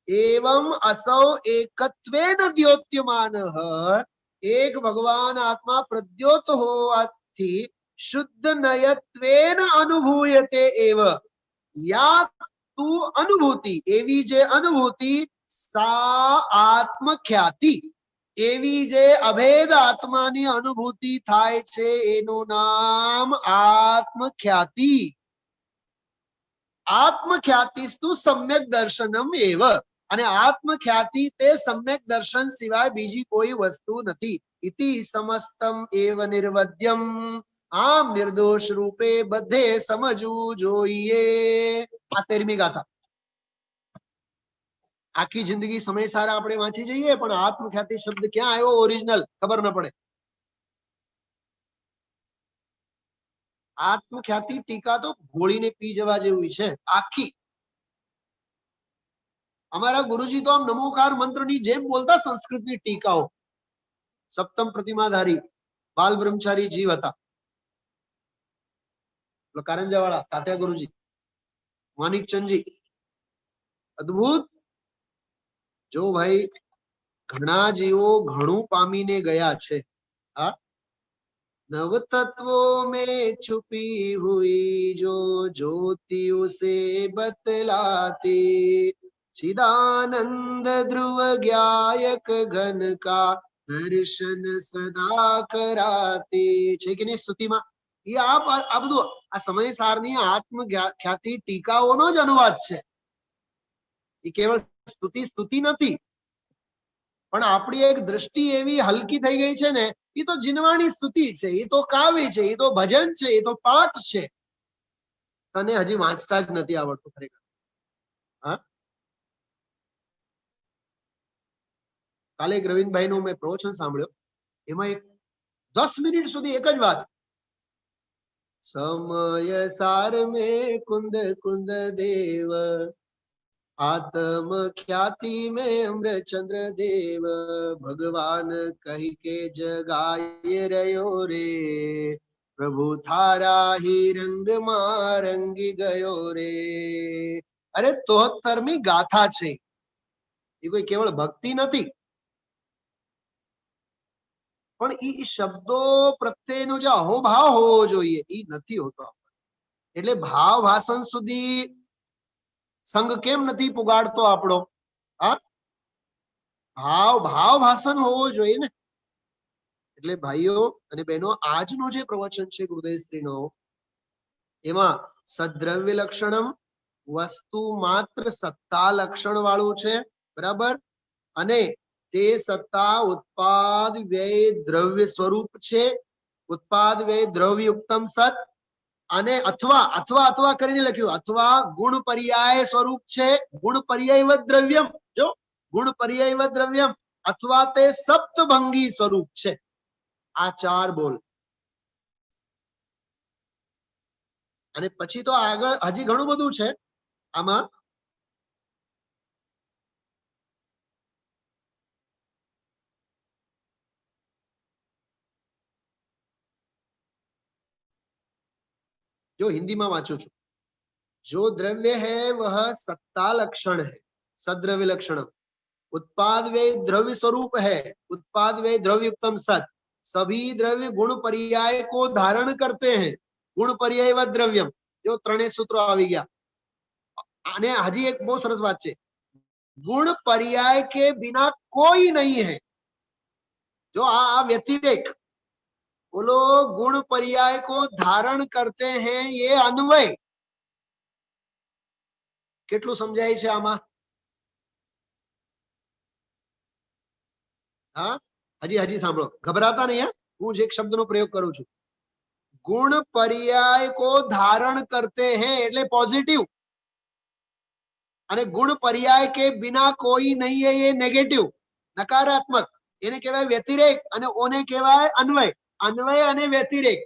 એવમ અસૌ એકત્વેન દ્યોત્યમાન, એક ભગવાન આત્મા પ્રદ્યોત હોવાથી શુદ્ધ નયત્વેન અનુભૂયતે એવ. યા તુ અનુભૂતિ, એવી જે અનુભૂતિ, સા આત્મખ્યાતિ, એવી જે અભેદ આત્માની અનુભૂતિ થાય છે એનું નામ આત્મખ્યાતિ. આત્મખ્યાતિસ્તુ સમ્યક દર્શનમ એવ. અને આત્મખ્યાતિ તે સમ્યક દર્શન સિવાય બીજી કોઈ વસ્તુ નથી. ઇતિ સમસ્તમ એવ નિર્વદ્યમ, આમ નિર્દોષ રૂપે બધે સમજવું જોઈએ. આ 13મી ગાથા. આખી જિંદગી સમય સારા આપણે વાંચી જઈએ, પણ આત્મખ્યાતિ શબ્દ ક્યાં આવ્યો ઓરિજિનલ ખબર ન પડે. આત્મખ્યાતિ ટીકા તો ઘોળીને પી જવા જેવી છે આખી. અમારા ગુરુજી તો આમ નમોકાર મંત્રની જેમ બોલતા સંસ્કૃતની ટીકાઓ. સપ્તમ પ્રતિમાધારી બાલ બ્રહ્મચારી જીવ હતા, કારંજા વાળા તાત્યા ગુરુજી, માનિકચંદજી, અદ્ભુત. જો ભાઈ ઘણા જીવો ઘણું પામીને ગયા છે. હા, नव तत्वों में छुपी हुई जो ज्योति उसे बतलाती, चिदानंद ध्रुव ज्ञायक घन का दर्शन सदा कराती. છે કે નહીં સ્તુતિમાં? એ આ બધું આ સમયસારની આત્મ ખ્યાતિ ટીકાઓનો જ અનુવાદ છે. એ કેવળ સ્તુતિ નથી, પણ આપણી એક દ્રષ્ટિ એવી હલકી થઈ ગઈ છે ને, એ તો જીનવાણી સ્તુતિ છે, એ તો કાવ્ય છે, એ તો ભજન છે, એ તો પાઠ છે. તને હજી વાંચતા જ નથી આવડતું ખરેખર. હા, કાલે એક રવિન્દભાઈ નું મેં પ્રવચન સાંભળ્યો, એમાં એક 10 મિનિટ સુધી એક જ વાત, સમય સાર મેં કુંદ કુંદ દેવ, आत्म ख्याति में अम्रचंद्र देव, भगवान कही के जगाए रयो रे, प्रभु थारा ही रंग માં રંગી ગયો રે. અરે 73મી ગાથા છે, એ કોઈ કેવળ ભક્તિ નથી, પણ એ શબ્દો પ્રત્યેનો જે અહોભાવ હોવો જોઈએ એ નથી હોતો. એટલે ભાવ ભાષણ સુધી સંગ કેમ નથી પુગાડતો આપણો? હા, ભાવ ભાષણ હોવો જોઈએ ને. એટલે ભાઈઓ અને બહેનો, આજનો જે પ્રવચન છે ગુરુદેવશ્રીનો, એમાં સદ્રવ્ય લક્ષણમ, વસ્તુ માત્ર સત્તા લક્ષણ વાળું છે, બરાબર. અને તે સત્તા ઉત્પાદ વ્યય દ્રવ્ય સ્વરૂપ છે. ઉત્પાદ વ્યય દ્રવ્ય યુક્તમ સત, અને અથવા અથવા અથવા કરીને લખ્યું, અથવા ગુણ પર્યાય સ્વરૂપ છે, ગુણ પર્યાયવત દ્રવ્યમ. જો ગુણ પર્યાયવત દ્રવ્યમ અથવા તે સપ્તભંગી સ્વરૂપ છે. આ ચાર બોલ. અને પછી તો આગળ હજી ઘણું બધું છે આમાં. जो हिंदी में वांचू छू, जो द्रव्य है वह सत्ता लक्षण है, सद्रव्य लक्षण. उत्पाद वे द्रव्य स्वरूप है, उत्पाद वे द्रव्युक्तम सत. सभी द्रव्य गुण पर्याय को धारण करते हैं, गुण पर्यायवत द्रव्यम. जो त्रणेय सूत्रों આવી ગયા. અને હજી એક બહુ સરસ વાત છે, गुण पर्याय के बिना कोई नहीं है. जो आ व्यतिरेक, बोलो गुण पर्याय को धारण करते हैं, ये अन्वय. કેટલું સમજાય છે આમાં? હા, હજી હજી સાંભળો, ગભરાતા નહીં. હું જ એક શબ્દનો પ્રયોગ કરું છું. ગુણ પર્યાય કો ધારણ કરતે હૈ એટલે પોઝિટિવ, અને ગુણ પર્યાય કે બિના કોઈ નહીં है ये नेगेटिव, નકારાત્મક. એને કહેવાય વ્યતિરેક અને ઓને કહેવાય અન્વય. અન્વય અને વ્યતિરેક,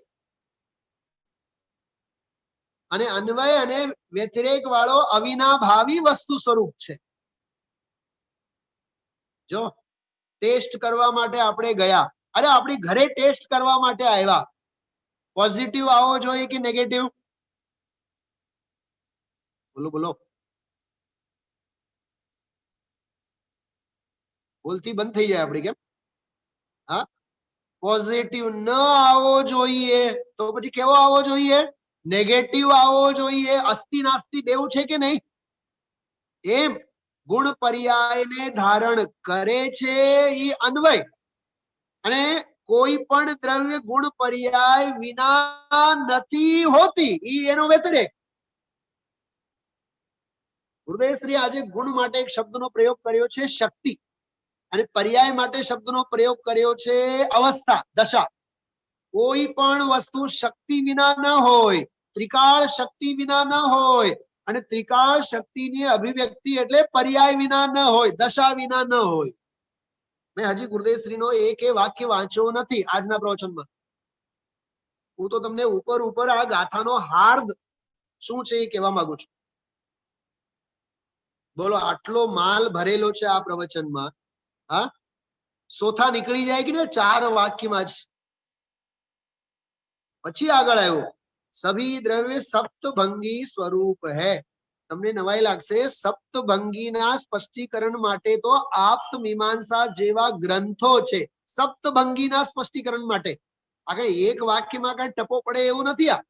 અને અન્વય અને વ્યતિરેક વાળો અવિનાભાવી વસ્તુ સ્વરૂપ છે. જો ટેસ્ટ કરવા માટે આપણે ગયા, અરે આપણી ઘરે ટેસ્ટ કરવા માટે આવ્યા, પોઝિટિવ આવવો જોઈએ કે નેગેટિવ? બોલો બોલો, બોલતી બંધ થઈ જાય આપડી કેમ? હા, પોઝિટિવ ન આવવો જોઈએ તો પછી કેવો આવવો જોઈએ? નેગેટિવ આવવો જોઈએ. અસ્તિ નાસ્તિ બેવું છે કે નહીં? એમ ગુણ પર્યાયને ધારણ કરે છે એ અન્વય, અને કોઈ પણ દ્રવ્ય ગુણ પર્યાય વિના નથી હોતી, એ એનો વ્યતિરેક. હૃદયશ્રી આજે ગુણ માટે એક શબ્દનો પ્રયોગ કર્યો છે શક્તિ, અને પર્યાય માટે શબ્દનો પ્રયોગ કર્યો છે અવસ્થા, દશા. કોઈ પણ વસ્તુ શક્તિ વિના ન હોય, ત્રિકાળ શક્તિ વિના ન હોય, અને ત્રિકાળ શક્તિની અભિવ્યક્તિ એટલે પર્યાય વિના ન હોય, દશા વિના ન હોય. મેં હજી ગુરુદેવશ્રીનો એક વાક્ય વાંચ્યો નથી આજના પ્રવચનમાં. હું તો તમને ઉપર ઉપર આ ગાથાનો હાર્દ શું છે એ કહેવા માંગુ છું. બોલો, આટલો માલ ભરેલો છે આ પ્રવચનમાં. હા, સોથા નીકળી જાય કે ને 4 વાક્યમાં જ. પછી આગળ આવ્યો, સભી દ્રવ્ય સપ્તભંગી સ્વરૂપ હૈ. તમને નવાઈ લાગશે, સપ્તભંગીના સ્પષ્ટીકરણ માટે તો આપ્ત મીમાંસા જેવા ગ્રંથો છે, સપ્તભંગીના સ્પષ્ટીકરણ માટે. આગળ એક વાક્યમાં કઈ ટપો પડે એવું નથી આ.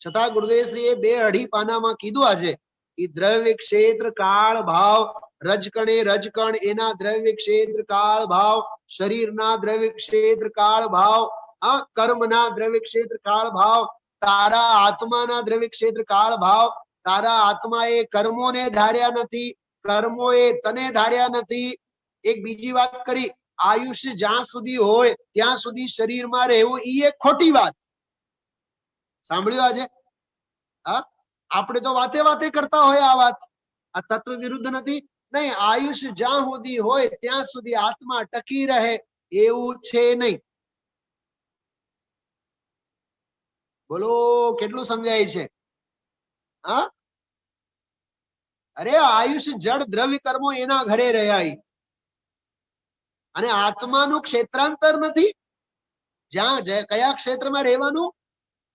છતાં ગુરુદેવશ્રીએ 2-2.5 પાનામાં કીધું આજે, એ દ્રવ્ય ક્ષેત્ર કાળ ભાવ, રજકણે રજકણ એના દ્રવ્ય ક્ષેત્ર કાળ ભાવ, શરીરના દ્રવ્ય ક્ષેત્ર કાળ ભાવ, કર્મના દ્રવ્ય ક્ષેત્ર કાળ ભાવ, તારા આત્માના દ્રવ્ય ક્ષેત્ર કાળ ભાવ. તારા આત્માએ કર્મોને ધાર્યા નથી, કર્મોએ તને ધાર્યા નથી. એક બીજી વાત કરી, આયુષ્ય જ્યાં સુધી હોય ત્યાં સુધી શરીરમાં રહેવું, એ એક ખોટી વાત. સાંભળ્યું આજે? હા, આપણે તો વાતે વાતે કરતા હોય આ વાત, આ તત્વ વિરુદ્ધ નથી. નહીં, આયુષ્ય જ્યાં સુધી હોય ત્યાં સુધી આત્મા ટકી રહે એવું છે નહીં. બોલો, કેટલું સમજાય છે? હા, અરે આયુષ્ય જડ દ્રવ્ય કર્મો એના ઘરે રહ્યા, અને આત્માનું ક્ષેત્રાંતર નથી. જ્યાં કયા ક્ષેત્રમાં રહેવાનું,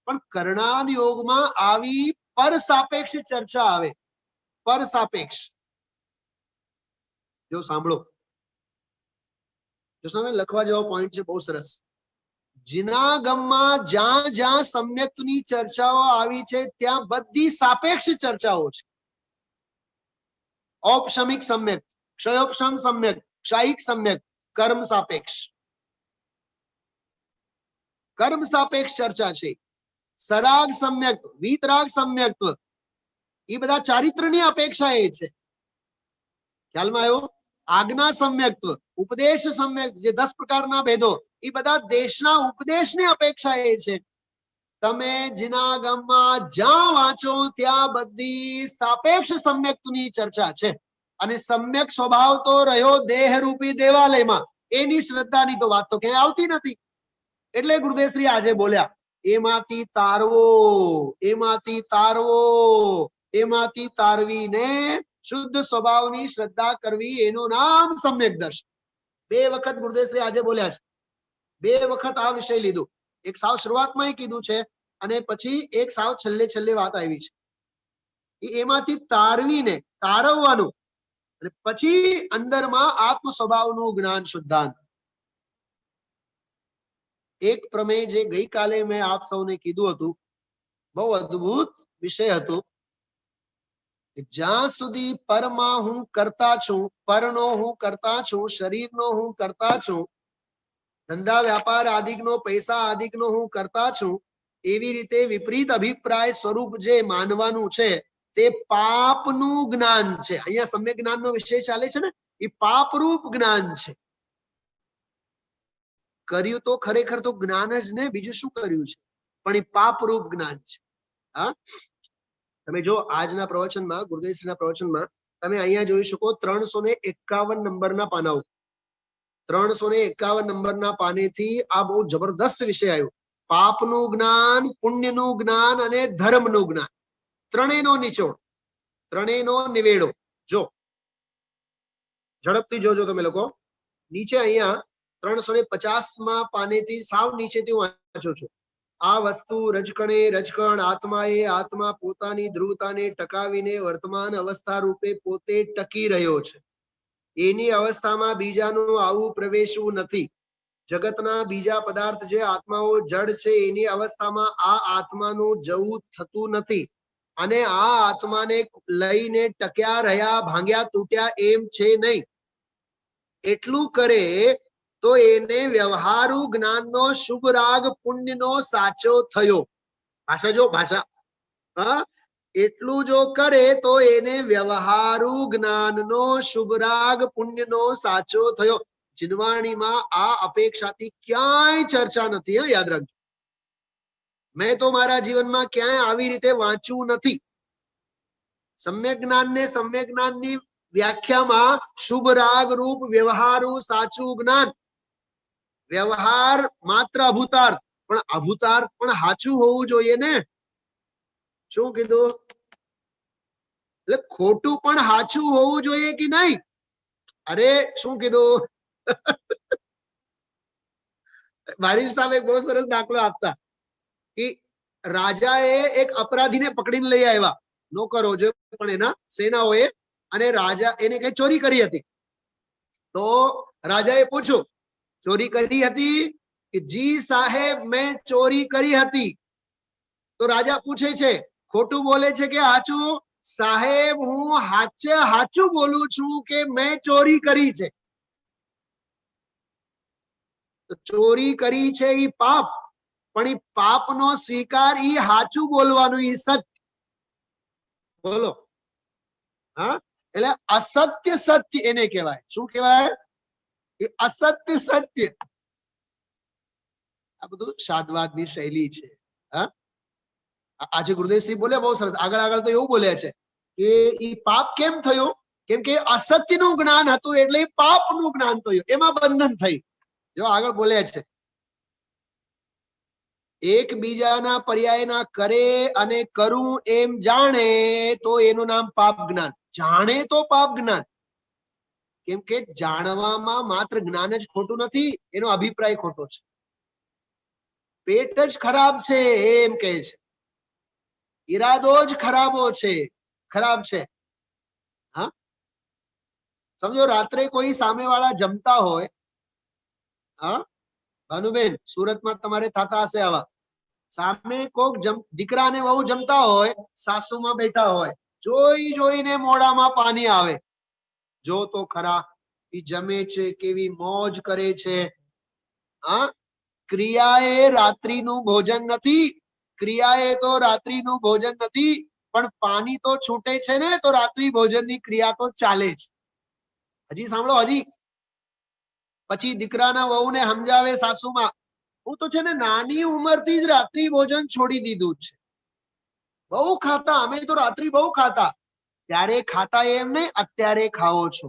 પણ કર્ણાન યોગમાં આવી પર સાપેક્ષ ચર્ચા આવે. પર સાપેક્ષ. જો સાંભળો, લખવા જેવો પોઈન્ટ છે, બહુ સરસ. જિનાગમમાં જ્યાં જ્યાં સમ્યક્તની ચર્ચાઓ આવી છે ત્યાં બધી સાપેક્ષ ચર્ચાઓ છે. ઔપશમિક સમ્યક, ક્ષયોપશમ સમ્યક, ક્ષાયિક સમ્યક, કર્મ સાપેક્ષ. કર્મ સાપેક્ષ ચર્ચા છે. સરાગ સમ્યક, વીતરાગ સમ્યક્ત્વ, એ બધા ચારિત્રની અપેક્ષા એ છે. ખ્યાલમાં આવ્યો? આજ્ઞા સમ્યક્ત્વ, ઉપદેશ સમ્યક, જે 10 પ્રકારના ભેદો, એ બધા દેશના ઉપદેશની અપેક્ષા એ છે. તમે જીના ગામમાં જ્યાં વાંચો ત્યાં બધી સાપેક્ષ સમ્યક્તની ચર્ચા છે. અને સમ્યક સ્વભાવ તો રહ્યો દેહરૂપી દેવાલયમાં, એની શ્રદ્ધાની તો વાત તો ક્યાંય આવતી નથી. એટલે ગુરુદેવશ્રી આજે બોલ્યા, એમાંથી તારવો, એમાંથી તારવો, એમાંથી તારવીને શુદ્ધ સ્વભાવની શ્રદ્ધા કરવી, એનું નામ સમ્યક દર્શન. બે વખત ગુરુદેવશ્રી આજે બોલ્યા છે, બે વખત આ વિષય લીધું. એક સાવ શરૂઆતમાં કીધું છે અને પછી એક સાવ છેલ્લે વાત આવી છે. એમાંથી તારવીને, તારવવાનું, અને પછી અંદરમાં આત્મ સ્વભાવનું જ્ઞાન શુદ્ધાંત. એક પ્રમેય જે ગઈકાલે મેં આપ સૌને કીધું હતું, બહુ અદ્ભુત વિષય હતો. જ્યાં સુધી પરમાં હું કરતા છું, પરનો હું કરતા છું, શરીરનો હું કરતા છું, ધંધા વ્યાપાર આદિકનો, પૈસા આદિકનો હું કરતા છું, એવી રીતે વિપરીત અભિપ્રાય સ્વરૂપ જે માનવાનું છે તે પાપનું જ્ઞાન છે. અહીંયા સમ્યક જ્ઞાનનો વિષય ચાલે છે ને, એ પાપરૂપ જ્ઞાન છે. કર્યું તો ખરેખર તો જ્ઞાન જ ને, બીજું શું કર્યું છે, પણ એ પાપરૂપ જ્ઞાન છે. હા, તમે જો આજના પ્રવચનમાં, ગુરુદેવશ્રીના પ્રવચનમાં તમે અહીંયા જોઈ શકો 351 નંબરના પાના ઉપર, 351 નંબરના પાનેથી આ બહુ જબરદસ્ત વિષય આવ્યો. પાપનું જ્ઞાન, પુણ્યનું જ્ઞાન અને ધર્મનું જ્ઞાન, ત્રણેયનો નિચોડ, ત્રણેયનો નિવેડો. જો ઝડપથી જોજો તમે લોકો. નીચે અહીંયા 350માં પાનેથી સાવ નીચેથી હું વાંચું છું. આ વસ્તુ રજકણે રજકણ, આત્માએ આત્મા પોતાની ધ્રુવતાને ટકાવીને વર્તમાન અવસ્થા રૂપે પોતે ટકી રહ્યો છે. એની અવસ્થામાં બીજાનું આવું પ્રવેશવું નથી. જગતના બીજા પદાર્થ જે આત્માઓ જડ છે, એની અવસ્થામાં આ આત્માનું જવું થતું નથી. અને આ આત્માને લઈને ટક્યા રહ્યા, ભાંગ્યા તૂટ્યા એમ છે નહીં. એટલું કરે તો એને વ્યવહારુ જ્ઞાનનો શુભ રાગ પુણ્યનો સાચો થયો. ભાષા જો, ભાષા. હા, એટલું જો કરે તો એને વ્યવહારુ જ્ઞાનનો શુભ રાગ પુણ્યનો સાચો થયો. જીનવાણીમાં આ અપેક્ષાથી ક્યાંય ચર્ચા નથી. હા, યાદ રાખજો. મેં તો મારા જીવનમાં ક્યાંય આવી રીતે વાંચ્યું નથી. સમ્યક જ્ઞાનને સમ્યક જ્ઞાનની વ્યાખ્યામાં શુભ રાગ રૂપ વ્યવહારુ સાચું જ્ઞાન. વ્યવહાર માત્ર અભૂતાર્થ, પણ અભૂતાર્થ પણ સાચું હોવું જોઈએ ને. શું કીધું? એટલે ખોટું પણ સાચું હોવું જોઈએ કે નહીં? અરે શું કીધું? મારી સામે એક બહુ સરસ દાખલો આપતા કે રાજાએ એક અપરાધીને પકડીને લઈ આવ્યા, નોકરો જો પણ એના સેનાઓએ, અને રાજા એને કઈ ચોરી કરી હતી. તો રાજાએ પૂછ્યું, ચોરી કરી હતી? કે જી સાહેબ, મેં ચોરી કરી હતી. તો રાજા પૂછે છે, ખોટું બોલે છે કે સાચું? સાહેબ, હું સાચું બોલું છું કે મેં ચોરી કરી છે. ચોરી કરી છે એ પાપ, પણ એ પાપનો સ્વીકાર એ સાચું બોલવાનું, એ સત્ય. બોલો. હા, એટલે અસત્ય સત્ય એને કહેવાય. શું કહેવાય? એ અસત્ય સત્ય. આ બધું સાદવાદની શૈલી છે. હા, આજે ગુરુદેવશ્રી બોલ્યા બહુ સરસ. આગળ તો એવું બોલ્યા છે કે એ પાપ કેમ થયો? કેમ કે અસત્યનું જ્ઞાન હતું, એટલે પાપનું જ્ઞાન થયું, એમાં બંધન થઈ. જો આગળ બોલ્યા છે, એકબીજાના પર્યાયના કરે અને કરું એમ જાણે તો એનું નામ પાપ જ્ઞાન. જાણે તો પાપ જ્ઞાન. કેમ કે જાણવામાં માત્ર જ્ઞાન જ ખોટું નથી, એનો અભિપ્રાય ખોટો છે. પેટ જ ખરાબ છે એમ કહે છે, ઈરાદો જ ખરાબ છે. હા, સમજો રાત્રે કોઈ સામેવાળા જમતા હોય, હા ભાનુબેન, સુરતમાં તમારે થતા હશે આવા, સામે કોક દીકરા ને વહુ જમતા હોય, સાસુમાં બેઠા હોય, જોઈને મોઢામાં પાણી આવે. જો તો ખરા, એ જમે છે, કેવી મોજ કરે છે. હા, ક્રિયા એ રાત્રિનું ભોજન નથી, પણ પાણી તો છૂટે છે ને, તો રાત્રિ ભોજનની ક્રિયા તો ચાલે છે. હજી સાંભળો, હજી. પછી દીકરાના વહુને સમજાવે સાસુમાં, હું તો છે ને નાની ઉંમરથી જ રાત્રિ ભોજન છોડી દીધું છે. બહુ ખાતા, અમે તો રાત્રિ બહુ ખાતા. ત્યારે ખાતા એમ નહીં, અત્યારે ખાઓ છો.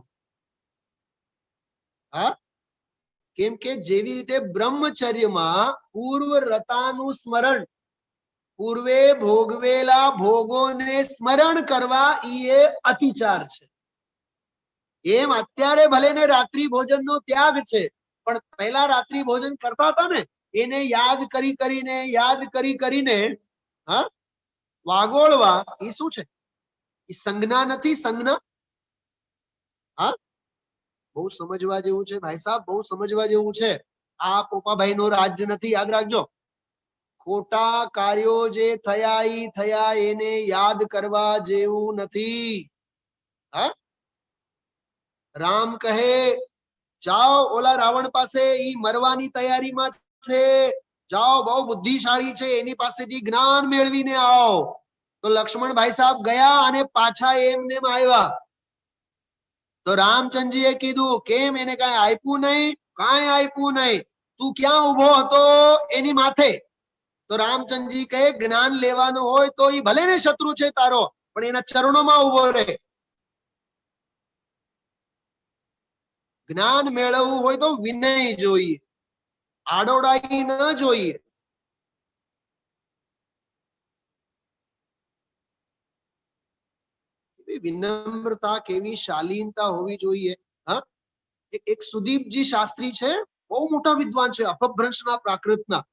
હા, કેમ કે જેવી રીતે બ્રહ્મચર્યમાં પૂર્વ રતાનું સ્મરણ, પૂર્વે ભોગવેલા ભોગોને સ્મરણ કરવા એ અતિચાર છે. એમ અત્યારે ભલે ને રાત્રિ ભોજનનો ત્યાગ છે, પણ પહેલા રાત્રિ ભોજન કરતા હતા ને, એને યાદ કરી કરીને હા વાગોળવા, એ શું છે? એ સંજ્ઞા નથી? સંજ્ઞા. હા, બહુ સમજવા જેવું છે ભાઈ સાહેબ, બહુ સમજવા જેવું છે. આ પોપાભાઈ નો રાજ્ય નથી, યાદ રાખજો. ખોટા કાર્યો જે થયા એને યાદ કરવા જેવું નથી. હા, રામ કહે જાઓ ઓલા રાવણ પાસે, ઈ મરવાની તૈયારીમાં છે, જાઓ બહુ બુદ્ધિશાળી છે, એની પાસેથી જ્ઞાન મેળવીને આવો. તો લક્ષ્મણભાઈ સાહેબ ગયા અને પાછા એમને આવ્યા. તો રામચંદ્રજીએ કીધું કેમ, એને કઈ આપ્યું નહીં? કાંઈ આપ્યું નહીં. તું ક્યાં ઉભો હતો? એની માથે. તો રામચંદ્રજી કહે જ્ઞાન લેવાનું હોય તો એ ભલે ને શત્રુ છે તારો, પણ એના ચરણોમાં ઉભો રહે. જ્ઞાન મેળવવું હોય તો વિનય જોઈએ, આડોડાઈ ન જોઈએ. વિનમ્રતા, કેવી શાલીનતા હોવી જોઈએ. હા, એક સુદીપજી શાસ્ત્રી છે, બહુ મોટા વિદ્વાન છે, અપભ્રંશના પ્રાકૃતના,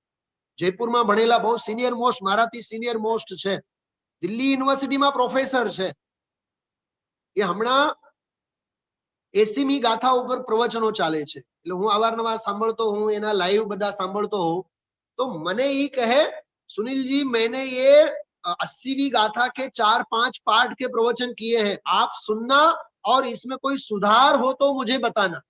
જયપુરમાં ભણેલા, બહુ સિનિયર મોસ્ટ, મારાથી સિનિયર મોસ્ટ છે, દિલ્હી યુનિવર્સિટીમાં પ્રોફેસર છે. એ હમણાં 80મી ગાથા ઉપર પ્રવચનો ચાલે છે, એટલે હું અવારનવાર સાંભળતો હું, એના લાઈવ બધા સાંભળતો હોઉં. તો મને એ કહે सुनील मैंने ये 80वीं गाथा के 4-5 पाठ के प्रवचन किए हैं, आप सुनना और इसमें कोई सुधार हो तो मुझे बताना.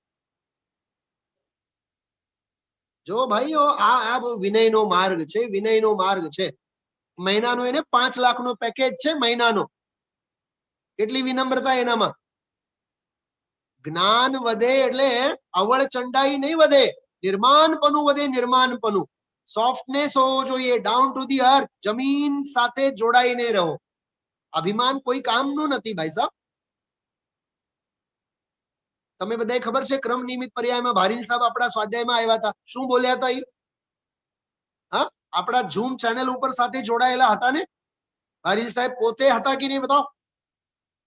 જો ભાઈ આ વિનયનો માર્ગ છે, વિનયનો માર્ગ છે. મહિનાનો એને 5 લાખનો પેકેજ છે મહિનાનો. કેટલી વિનમ્રતા એનામાં. જ્ઞાન વધે એટલે અવળ ચંડાઈ નહીં વધે, નિર્માણપણું વધે, નિર્માણપણું. સોફ્ટનેસ હોવો જોઈએ, ડાઉન ટુ ધી અર્થ, જમીન સાથે જોડાઈને રહો. અભિમાન કોઈ કામનું નથી ભાઈ સાહેબ. તમે બધાય ખબર છે ક્રમ નિયમિત પર્યાયમાં ભારીલ સાહેબ આપણા સ્વાધ્યાયમાં આવ્યા હતા, શું બોલ્યા હતા? હા, આપણા ઝૂમ ચેનલ ઉપર સાથે જોડાયેલા હતા ને ભારીલ સાહેબ, પોતે હતા કે નહીં બતાવો?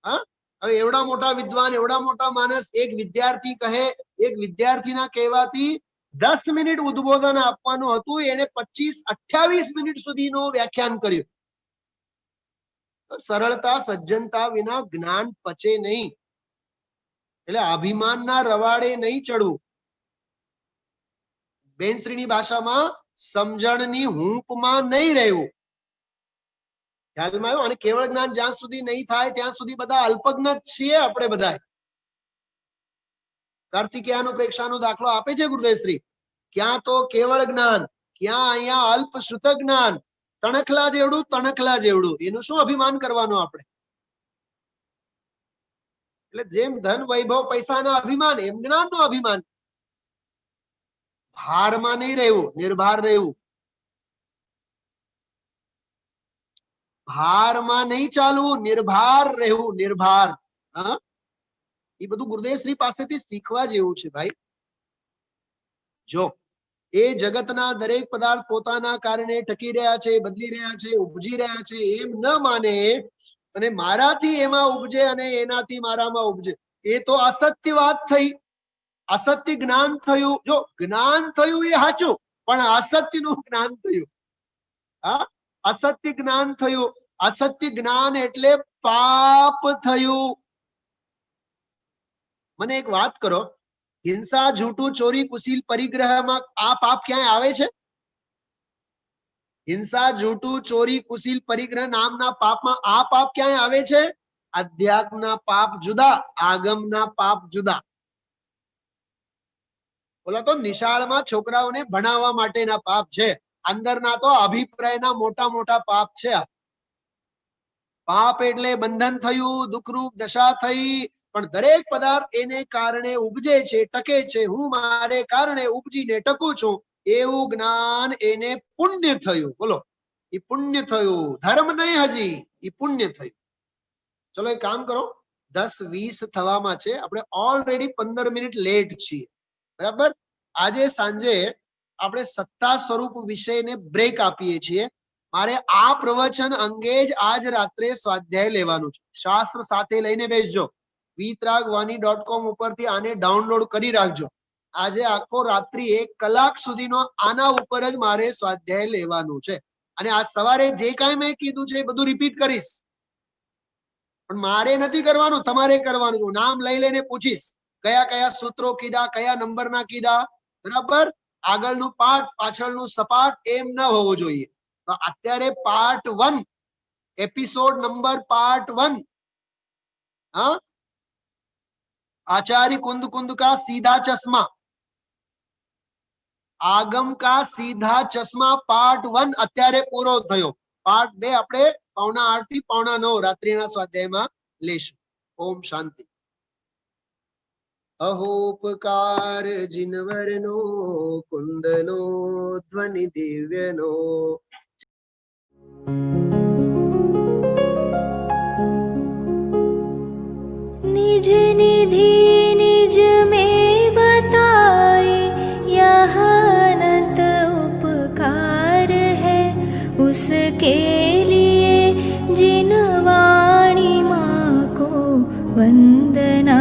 હા, હવે એવડા મોટા વિદ્વાન, એવડા મોટા માણસ, એક વિદ્યાર્થી કહે, એક વિદ્યાર્થીના કહેવાથી 10 મિનિટ ઉદ્બોધન આપવાનું હતું, એને 25-28 મિનિટ સુધીનો વ્યાખ્યાન કર્યું. સરળતા સજ્જનતા વિના જ્ઞાન પચે નહીં, એટલે અભિમાનના રવાડે નહીં ચડવું. બેનશ્રીની ભાષામાં સમજણની હૂંફમાં નહીં રહેવું. ખ્યાલમાં આવ્યો? અને કેવળ જ્ઞાન જ્યાં સુધી નહીં થાય ત્યાં સુધી બધા અલ્પજ્ઞ જ છીએ આપણે બધા. કાર્તિકેયનો પ્રેક્ષાનો દાખલો આપે છે ગુરુદેવશ્રી. ક્યાં તો કેવળ જ્ઞાન, ક્યાં અહીંયા અલ્પ શ્રુત જ્ઞાન. તણખલા જેવડું, તણખલા જેવડું. એનું શું અભિમાન કરવાનું આપણે? એટલે જેમ ધન વૈભવ પૈસાના અભિમાન, એમ જ્ઞાનનો અભિમાન. ભારમાં નહીં રહેવું, નિર્ભાર રહેવું. ભારમાં નહીં ચાલવું, નિર્ભાર રહેવું, નિર્ભાર. હા, એ બધું ગુરુદેવશ્રી પાસેથી શીખવા જેવું છે ભાઈ. જો એ જગતના દરેક પદાર્થ પોતાના કારણે ટકી રહ્યા છે, બદલી રહ્યા છે, ઉપજી રહ્યા છે, એમ ન માને અને મારાથી એમાં ઉપજે અને એનાથી મારામાં ઉપજે, એ તો અસત્ય વાત થઈ. અસત્ય જ્ઞાન થયું. જો જ્ઞાન થયું એ સાચું, પણ અસત્યનું જ્ઞાન થયું. હા, અસત્ય જ્ઞાન થયું. અસત્ય જ્ઞાન એટલે પાપ થયું. મને એક વાત કરો, હિંસા, જૂઠું, ચોરી, કુશીલ, પરિગ્રહમાં આ પાપ ક્યાંય આવે છે? હિંસા, જૂઠું, ચોરી, કુશીલ, પરિગ્રહ નામના પાપમાં આ પાપ ક્યાંય આવે છે? અધ્યાત્મના પાપ જુદા, આગમના પાપ જુદા. બોલા તો નિશાળમાં છોકરાઓને ભણાવવા માટેના પાપ છે, અંદરના તો અભિપ્રાયના મોટા મોટા પાપ છે. પાપ એટલે બંધન થયું, દુઃખરૂપ દશા થઈ. પણ દરેક પદાર્થ એને કારણે ઉપજે છે, ટકે છે. હું મારે કારણે ઉપજીને ટકું છું. એવું જ્ઞાન એને પુણ્ય થયું. બોલો, એ પુણ્ય થયું, ધર્મ નહીં હજી, એ પુણ્ય થયું. ચલો એક કામ કરો, 10:20 થવામાં છે, આપણે ઓલરેડી 15 મિનિટ લેટ છીએ, બરાબર. આજે સાંજે આપણે સત્તા સ્વરૂપ વિષયને બ્રેક આપીએ છીએ. મારે આ પ્રવચન અંગે જ આજ રાત્રે સ્વાધ્યાય લેવાનું છે. શાસ્ત્ર સાથે લઈને બેસજો. vitragvani.com ઉપરથી આને ડાઉનલોડ કરી રાખજો. આજે આખો રાત્રિ 1 કલાક સુધીનો આના ઉપર જ મારે સ્વાધ્યાય લેવાનું છે. અને આજ સવારે જે કાંઈ મેં કીધું છે એ બધું રિપીટ કરીશ, પણ મારે નથી કરવાનું, તમારે કરવાનું. હું નામ લઈ લઈને પૂછીશ કયા કયા સૂત્રો કીધા, કયા નંબરના કીધા, બરાબર. આગળનું પાઠ પાછળનું સપાટ એમ ન હોવું જોઈએ. તો અત્યારે પાર્ટ 1, એપિસોડ નંબર પાર્ટ 1, હા, आचार्य कुंद कुंद का सीधा चश्मा, आगम का सीधा चश्मा पार्ट 1 અત્યારે પૂરો થયો. પાર્ટ 2 આપણે 8:45 થી 9:45 રાત્રિના સ્વાધ્યાયમાં લેશું. ઓમ શાંતિ. અહોપકાર જીનવરનો કુંદનો ધ્વનિ દિવ્યનો. निज निधि निज में बताए, यह अनंत उपकार है उसके लिए जिन वाणी माँ को वंदना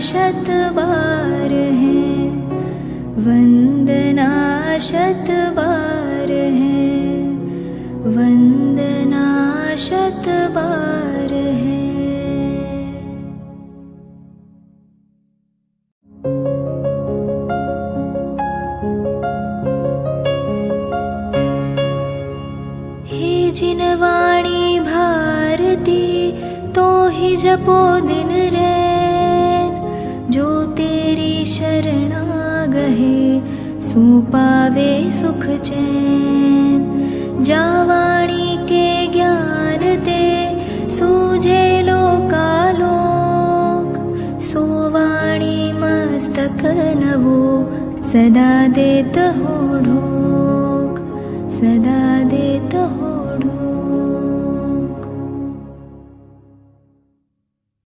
शत बार है, वंदना शत बार है, वंदना शत बार है. जिन वाणी भारती तो ही जपो दिन रैन, जो तेरी शरणा गहे सो पावे सुख चैन. जा वाणी के ज्ञान ते सूझे लोकालोक, सो वाणी मस्तक नवो सदा देत हो ढोक, सदा